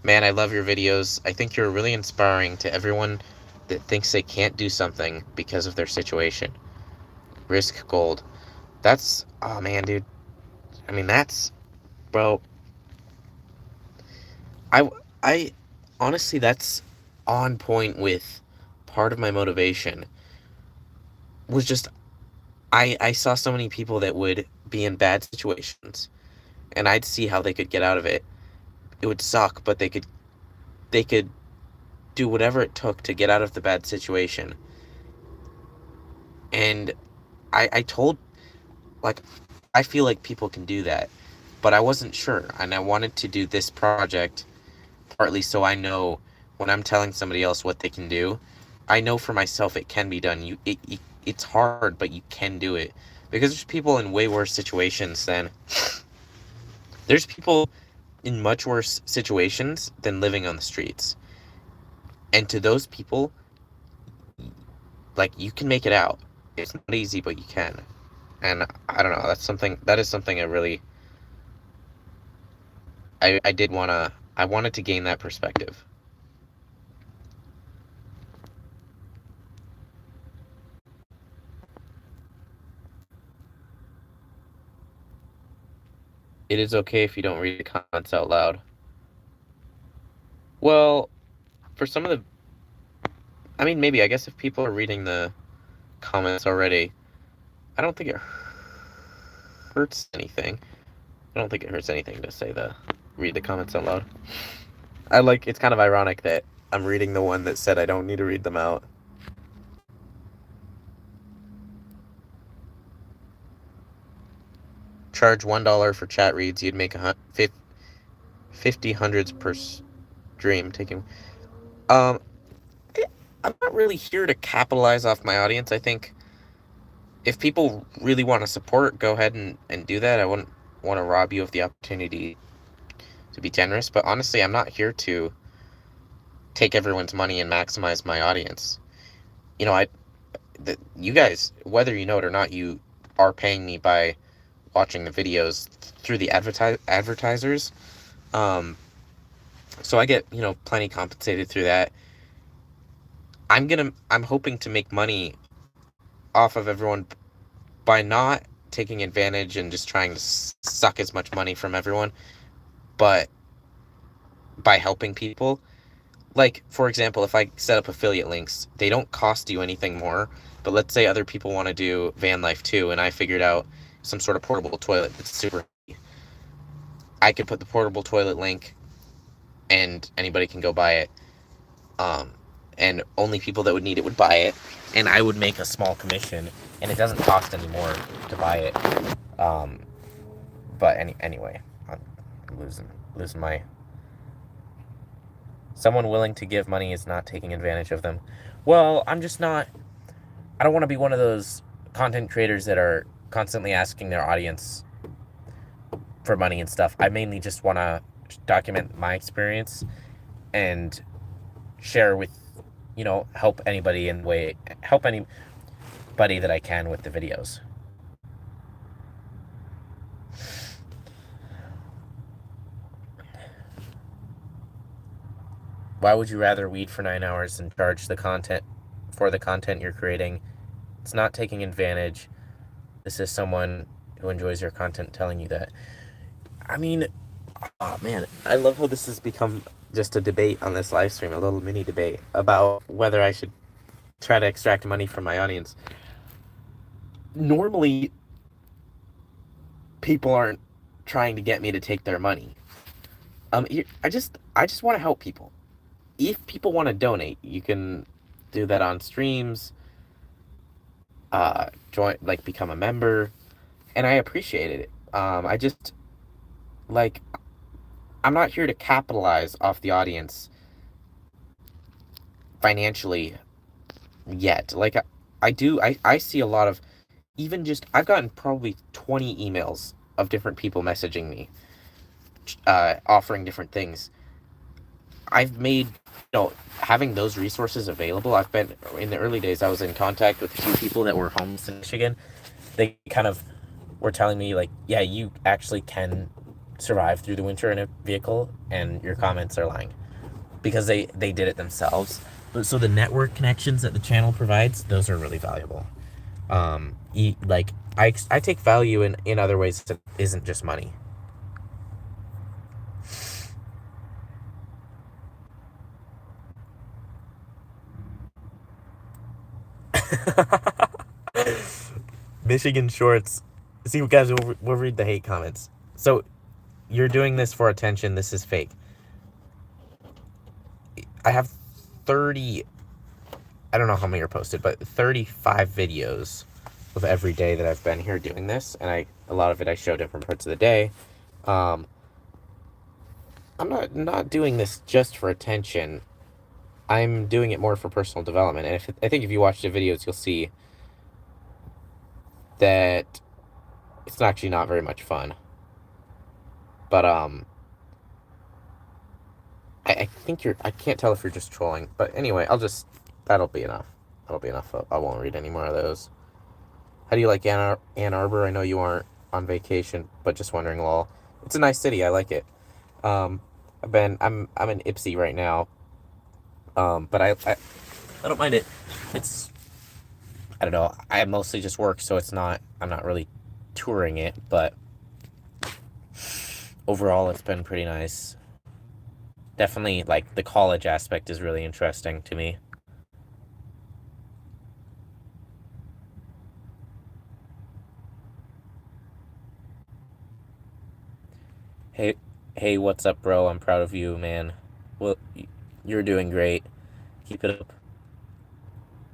Man, I love your videos. I think you're really inspiring to everyone that thinks they can't do something because of their situation. Risk gold. That's, oh man, dude. I mean, bro, I, I, honestly, that's on point with part of my motivation was just, I saw so many people that would be in bad situations and I'd see how they could get out of it. It would suck, but they could do whatever it took to get out of the bad situation. And I told, like, I feel like people can do that, but I wasn't sure. And I wanted to do this project partly so I know when I'm telling somebody else what they can do, I know for myself it can be done. It's hard, but you can do it. Because there's people in way worse situations than, there's people in much worse situations than living on the streets. And to those people, you can make it out. It's not easy, but you can. And I don't know, that is something I did I wanted to gain that perspective. It is okay if you don't read the comments out loud. Well, for some of the, I mean, maybe, I guess if people are reading the comments already, I don't think it hurts anything. I don't think it hurts anything to read the comments out loud. It's kind of ironic that I'm reading the one that said I don't need to read them out. Charge $1 for chat reads, you'd make 50 hundreds per stream. Taking, um, I'm not really here to capitalize off my audience. I think if people really want to support, go ahead and do that. I wouldn't want to rob you of the opportunity to be generous, but honestly, I'm not here to take everyone's money and maximize my audience. You know, you guys, whether you know it or not, you are paying me by watching the videos through the advertisers. So I get, plenty compensated through that. I'm hoping to make money off of everyone by not taking advantage and just trying to suck as much money from everyone, but by helping people. Like, for example, if I set up affiliate links, they don't cost you anything more, but let's say other people want to do van life too, and I figured out some sort of portable toilet that's super easy. I could put the portable toilet link and anybody can go buy it. And only people that would need it would buy it, and I would make a small commission, and it doesn't cost any more to buy it. But anyway, I'm losing my. Someone willing to give money is not taking advantage of them. Well, I'm just not. I don't want to be one of those content creators that are constantly asking their audience for money and stuff. I mainly just want to document my experience and share with, help anybody help anybody that I can with the videos. Why would you rather weed for 9 hours and charge the content for the content you're creating? It's not taking advantage. This is someone who enjoys your content telling you that. I mean, oh man, I love how this has become just a debate on this live stream, a little mini debate about whether I should try to extract money from my audience. Normally, people aren't trying to get me to take their money. I just want to help people. If people want to donate, you can do that on streams. Join, become a member, and I appreciate it. I just I'm not here to capitalize off the audience financially yet. I see a lot of, even just, I've gotten probably 20 emails of different people messaging me, offering different things. I've made, having those resources available, I've been, in the early days, I was in contact with a few people that were homeless in Michigan. They kind of were telling me, yeah, you actually can survive through the winter in a vehicle, and your comments are lying. Because they did it themselves. So the network connections that the channel provides, those are really valuable. I take value in other ways that isn't just money. Michigan shorts. See, guys, we'll read the hate comments. So, you're doing this for attention. This is fake. I have 30, I don't know how many are posted, but 35 videos of every day that I've been here doing this, and a lot of it I show different parts of the day. I'm not doing this just for attention. I'm doing it more for personal development, and I think if you watch the videos, you'll see that it's actually not very much fun. But I think I can't tell if you're just trolling. But anyway, that'll be enough. That'll be enough. I won't read any more of those. How do you like Ann Arbor? I know you aren't on vacation, but just wondering, lol. It's a nice city. I like it. I'm in Ypsi right now. But I don't mind it. It's, I don't know. I mostly just work, so I'm not really touring it, but overall it's been pretty nice. Definitely, the college aspect is really interesting to me. Hey, hey, what's up, bro? I'm proud of you, man. Well, you're doing great. Keep it up.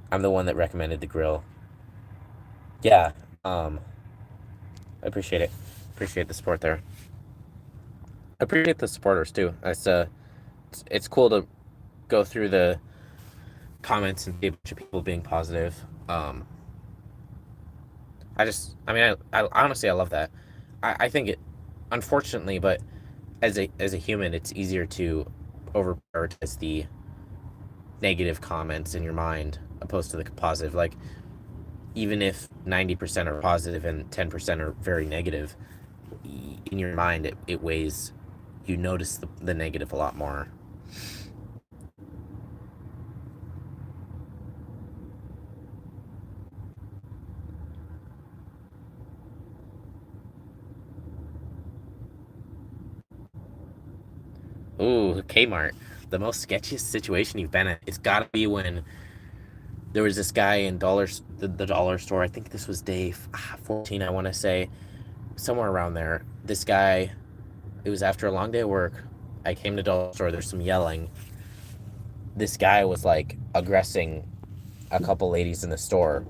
I'm the one that recommended the grill. Yeah, um, I appreciate it. Appreciate the support there. I appreciate the supporters too. It's cool to go through the comments and see a bunch of people being positive. Um, I honestly, I love that. I think it, unfortunately, but as a human, it's easier to over prioritize the negative comments in your mind opposed to the positive. Like, even if 90% are positive and 10% are very negative, in your mind, it weighs, you notice the negative a lot more. Ooh, Kmart. The most sketchiest situation you've been in. It's gotta be when there was this guy in the dollar store. I think this was day 14, I want to say. Somewhere around there. This guy, it was after a long day of work. I came to the dollar store. There's some yelling. This guy was like aggressing a couple ladies in the store,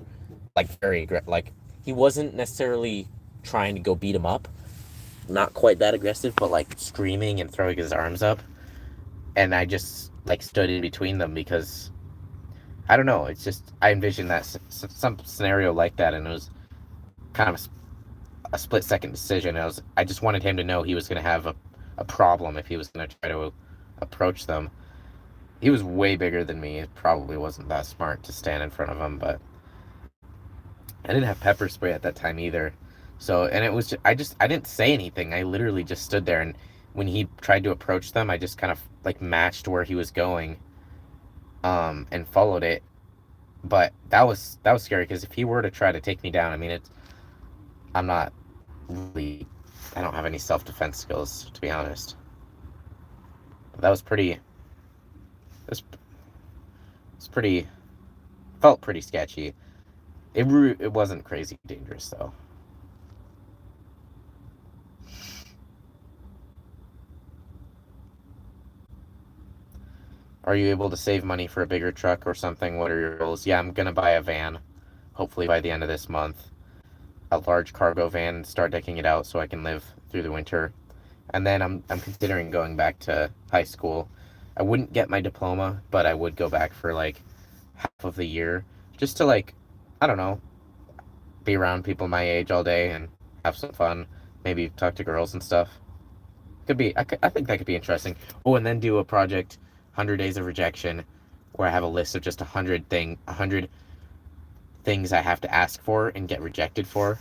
like very aggressive. Like, he wasn't necessarily trying to go beat him up, not quite that aggressive, but like screaming and throwing his arms up. And I just like stood in between them because I don't know. It's just I envisioned that some scenario like that, and it was kind of a split second decision. I just wanted him to know he was going to have a problem if he was going to try to approach them. He was way bigger than me. It probably wasn't that smart to stand in front of him, but I didn't have pepper spray at that time either. So, and it was I didn't say anything. I literally just stood there, and when he tried to approach them, I just kind of like matched where he was going, and followed it. But that was scary because if he were to try to take me down, I mean, I'm not really, I don't have any self defense skills, to be honest. But that was pretty. It's pretty. Felt pretty sketchy. It wasn't crazy dangerous though. Are you able to save money for a bigger truck or something? What are your goals? Yeah, I'm gonna buy a van, hopefully by the end of this month. A large cargo van and start decking it out so I can live through the winter. And then I'm considering going back to high school. I wouldn't get my diploma, but I would go back for like half of the year just to like, I don't know, be around people my age all day and have some fun. Maybe talk to girls and stuff. I think that could be interesting. Oh, and then do a project, 100 Days of Rejection, where I have a list of just 100 things I have to ask for and get rejected for,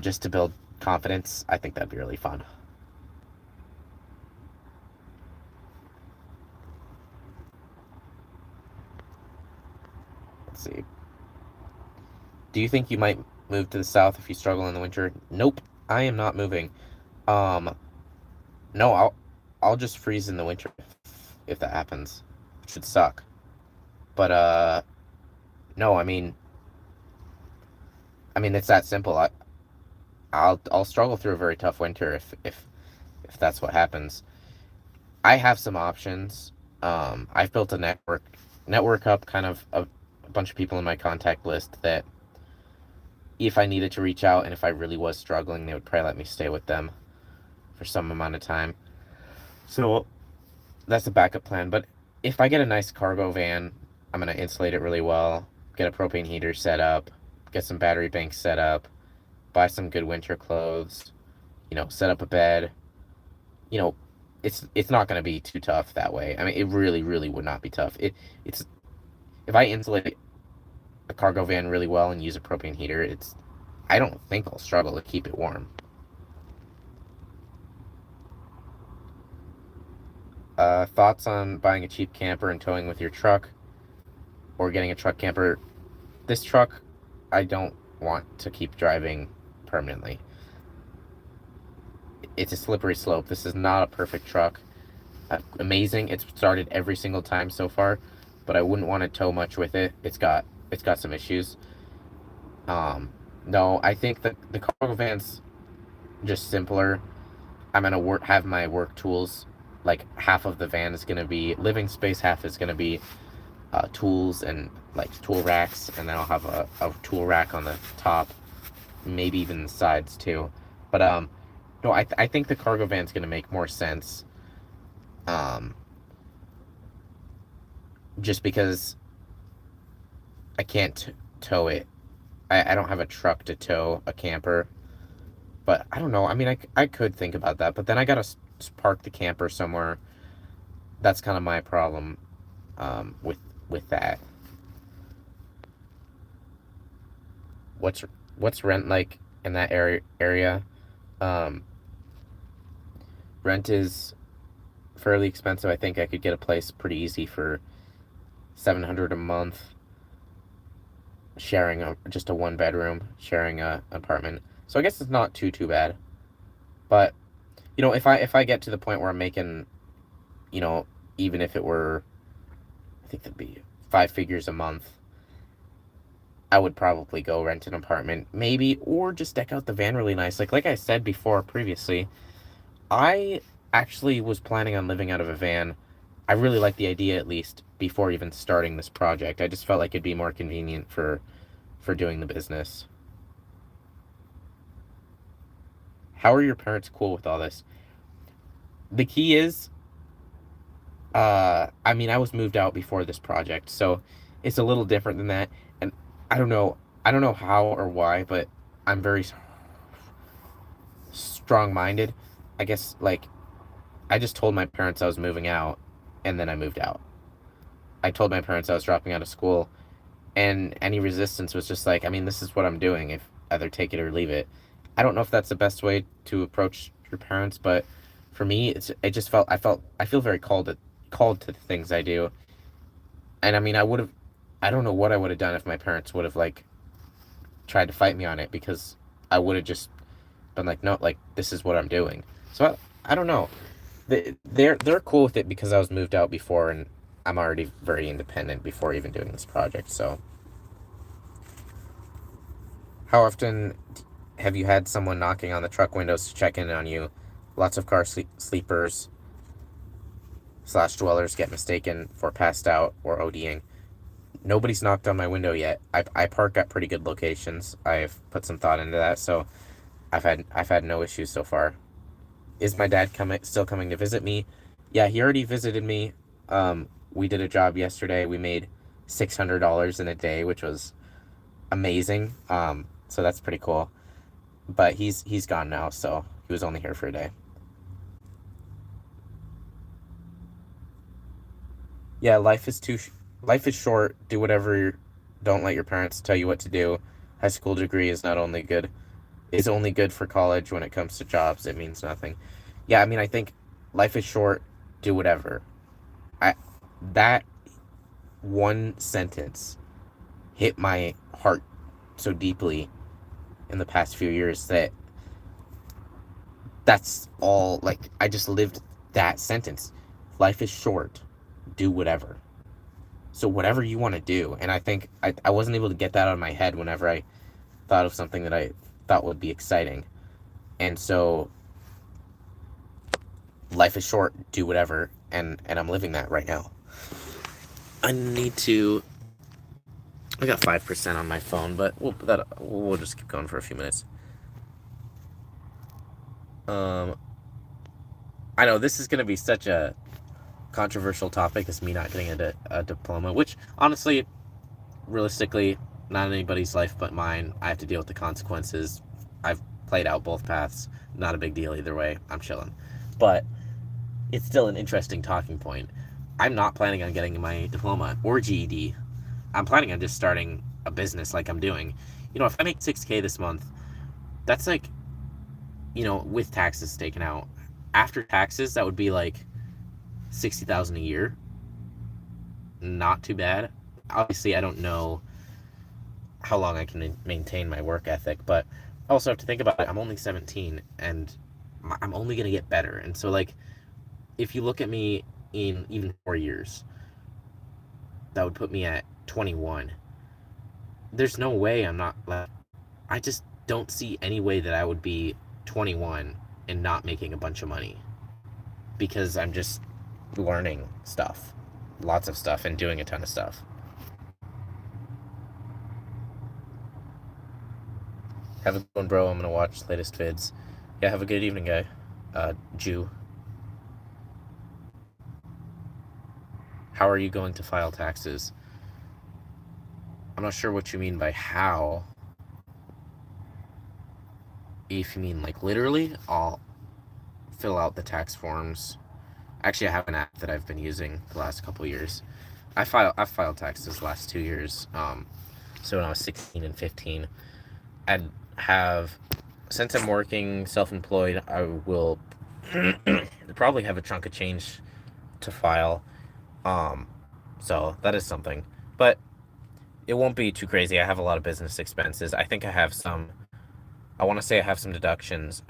just to build confidence. I think that'd be really fun. Let's see. Do you think you might move to the south if you struggle in the winter? Nope, I am not moving. Um, no, I'll just freeze in the winter if that happens. It should suck. But no, I mean it's that simple. I'll struggle through a very tough winter if that's what happens. I have some options. I've built a network up kind of a bunch of people in my contact list that if I needed to reach out and if I really was struggling, they would probably let me stay with them for some amount of time. So that's a backup plan. But if I get a nice cargo van, I'm gonna insulate it really well, get a propane heater set up, get some battery banks set up, buy some good winter clothes, set up a bed. You know, it's not gonna be too tough that way. I mean, it really, really would not be tough. It's if I insulate a cargo van really well and use a propane heater, I don't think I'll struggle to keep it warm. Thoughts on buying a cheap camper and towing with your truck, or getting a truck camper? This truck, I don't want to keep driving permanently. It's a slippery slope. This is not a perfect truck. Amazing. It's started every single time so far, but I wouldn't want to tow much with it. It's got some issues. No, I think the cargo van's just simpler. I'm gonna have my work tools. Like half of the van is gonna be living space, half is gonna be tools and like tool racks, and then I'll have a tool rack on the top, maybe even the sides too. But no, I think the cargo van's gonna make more sense. Um, just because I can't tow it. I don't have a truck to tow a camper. But I don't know. I mean, I could think about that, but then I gotta park the camper somewhere. That's kind of my problem with that. What's what's rent like in that area? Um, Rent is fairly expensive. I think I could get a place pretty easy for 700 a month, sharing just a one bedroom, sharing a apartment. So I guess it's not too bad. But if I get to the point where I'm making, you know, even if it were, I think that'd be 5 figures a month, I would probably go rent an apartment, maybe, or just deck out the van really nice. Like I said before previously, I actually was planning on living out of a van. I really like the idea, at least before even starting this project. I just felt like it'd be more convenient for doing the business. How are your parents cool with all this? The key is, I mean, I was moved out before this project, so it's a little different than that. And I don't know, I don't know how or why, but I'm very strong-minded. I guess, like, I just told my parents I was moving out, and then I moved out. I told my parents I was dropping out of school, and any resistance was just like, I mean, this is what I'm doing. If either take it or leave it. I don't know if that's the best way to approach your parents, but for me, it just I feel very called to the things I do. And I mean, I don't know what I would have done if my parents would have like tried to fight me on it, because I would have just been like, no, like this is what I'm doing. So I don't know. They're cool with it because I was moved out before, and I'm already very independent before even doing this project. So how often have you had someone knocking on the truck windows to check in on you? Lots of car sleepers slash dwellers get mistaken for passed out or ODing. Nobody's knocked on my window yet. I park at pretty good locations. I've put some thought into that, so I've had no issues so far. Is my dad still coming to visit me? Yeah, he already visited me. We did a job yesterday. We made $600 in a day, which was amazing. So that's pretty cool. But he's gone now, so he was only here for a day. Yeah, life is short. Do whatever. Don't let your parents tell you what to do. High school degree is not only good is only good for college. When it comes to jobs, it means nothing. Yeah, I mean, I think life is short. Do whatever. I That one sentence hit my heart so deeply in the past few years that that's all, like, I just lived that sentence. Life is short. Do whatever. So whatever you want to do. And I think I wasn't able to get that out of my head whenever I thought of something that I thought would be exciting. And so life is short. Do whatever. And I'm living that right now. I need to. I got 5% on my phone, but we'll just keep going for a few minutes. I know this is gonna be such a controversial topic as me not getting a diploma, which honestly, realistically, not anybody's life but mine. I have to deal with the consequences. I've played out both paths. Not a big deal either way. I'm chilling. But it's still an interesting talking point. I'm not planning on getting my diploma or GED. I'm planning on just starting a business like I'm doing. If I make 6K this month, that's like, with taxes taken out. After taxes, that would be like 60,000 a year. Not too bad. Obviously, I don't know how long I can maintain my work ethic, but I also have to think about it. I'm only 17, and I'm only going to get better. And so, like, if you look at me in even 4 years, that would put me at 21. There's no way I'm not, like, I just don't see any way that I would be 21 and not making a bunch of money because I'm just learning stuff, lots of stuff, and doing a ton of stuff. Have a good one, bro. I'm gonna watch latest vids. Yeah, have a good evening, guy. Jew. How are you going to file taxes? I'm not sure what you mean by how. If you mean like literally, I'll fill out the tax forms. Actually, I have an app that I've been using the last couple years. I've filed taxes the last 2 years. So when I was 16 and 15, I'd have, since I'm working self-employed, I will probably have a chunk of change to file. So that is something, but it won't be too crazy. I have a lot of business expenses. I think I have some. I want to say I have some deductions.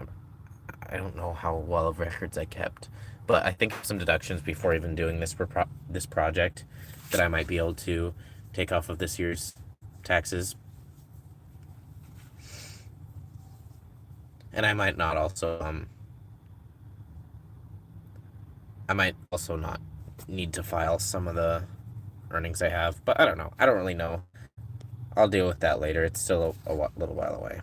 I don't know how well of records I kept, but I think I have some deductions before even doing this project that I might be able to take off of this year's taxes. And I might not also I might also not need to file some of the earnings I have, but I don't know. I don't really know. I'll deal with that later. It's still a little while away.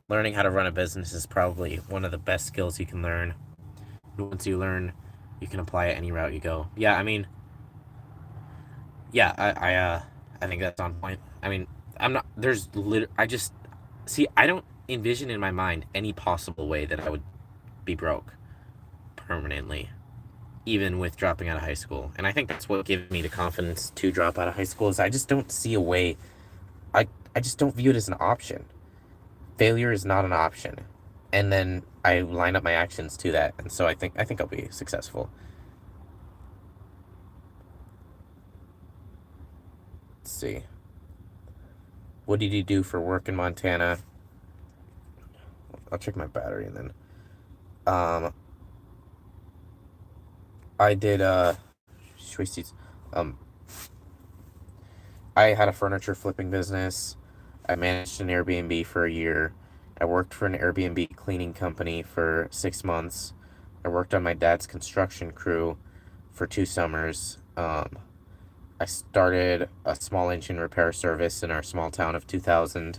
Learning how to run a business is probably one of the best skills you can learn. Once you learn, you can apply it any route you go. Yeah, I mean, yeah, I think that's on point. I mean, I'm not. I just see. I don't envision in my mind any possible way that I would be broke permanently, even with dropping out of high school. And I think that's what gave me the confidence to drop out of high school. Is I just don't see a way. I just don't view it as an option. Failure is not an option. And then I line up my actions to that, and so I think I'll be successful. Let's see. What did you do for work in Montana? I'll check my battery and then. Um, I did um, I had a furniture flipping business. I managed an Airbnb for a year. I worked for an Airbnb cleaning company for 6 months. I worked on my dad's construction crew for 2 summers. I started a small engine repair service in our small town of 2000.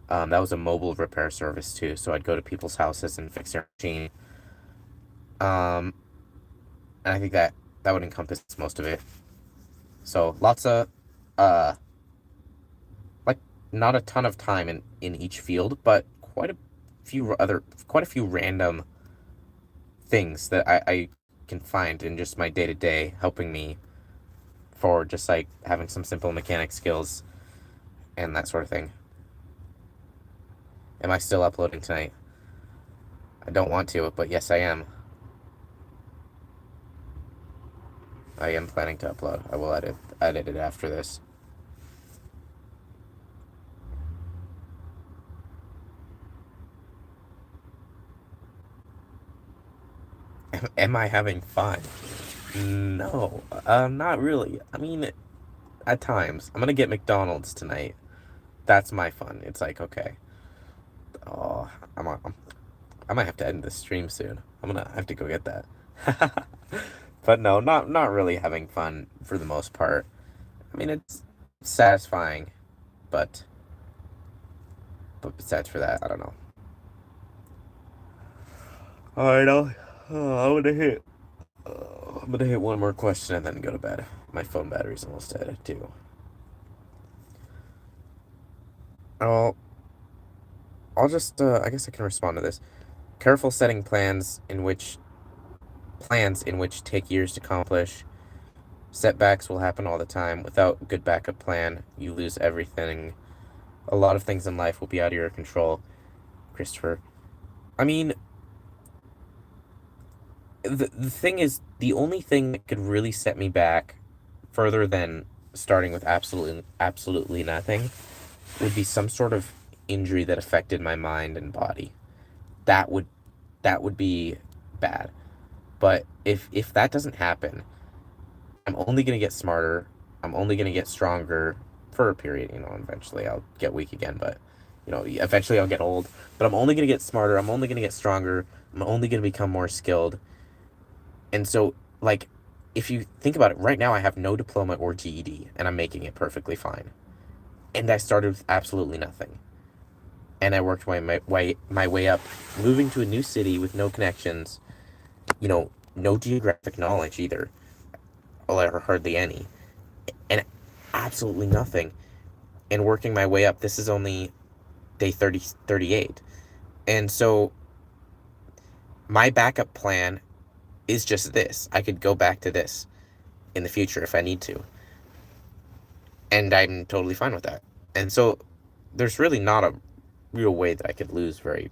That was a mobile repair service too, so I'd go to people's houses and fix their machine. Um, and I think that would encompass most of it. So lots of, uh, like not a ton of time in each field, but quite a few random things that I can find in just my day to day, helping me for just like having some simple mechanic skills and that sort of thing. Am I still uploading tonight? I don't want to, but yes, I am. I am planning to upload. I will edit it after this. Am I having fun? No, not really. I mean, at times. I'm gonna get McDonald's tonight. That's my fun. It's like, okay. Oh, I might have to end the stream soon. I'm gonna have to go get that. But no, not really having fun for the most part. I mean, it's satisfying, but besides for that, I don't know. All right, I'm gonna hit one more question and then go to bed. My phone battery's almost dead too. I'll I'll just I guess I can respond to this. Careful setting plans in which take years to accomplish. Setbacks will happen all the time. Without a good backup plan, you lose everything. A lot of things in life will be out of your control, Christopher. I mean, the thing is, the only thing that could really set me back further than starting with absolutely nothing would be some sort of injury that affected my mind and body. That would that would be bad. But if that doesn't happen, I'm only gonna get smarter. I'm only going to get stronger for a period, you know, and eventually I'll get weak again, but, you know, eventually I'll get old. But I'm only going to get smarter. I'm only going to get stronger. I'm only going to become more skilled. And so, like, if you think about it, right now I have no diploma or GED, and I'm making it perfectly fine. And I started with absolutely nothing. And I worked my way up, moving to a new city with no connections, you know, no geographic knowledge either, or hardly any, and absolutely nothing. And working my way up, this is only day 38. And so my backup plan is just this. I could go back to this in the future if I need to. And I'm totally fine with that. And so there's really not a real way that I could lose very.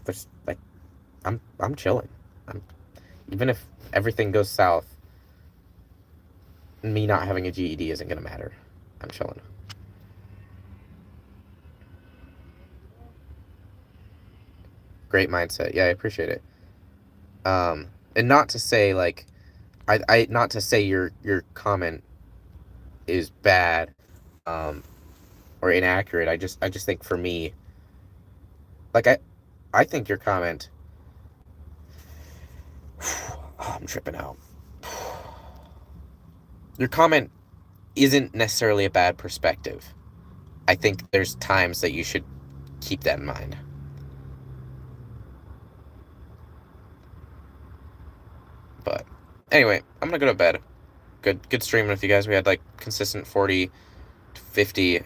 There's like I'm chilling. I'm even if everything goes south, me not having a GED isn't gonna matter. I'm chilling. Great mindset. Yeah, I appreciate it. And not to say like, I not to say your comment is bad, um, or inaccurate. I just think for me, like I think your comment. I'm tripping out. Your comment isn't necessarily a bad perspective. I think there's times that you should keep that in mind. But anyway, I'm gonna go to bed. Good streaming with you guys. We had like consistent 40 to 50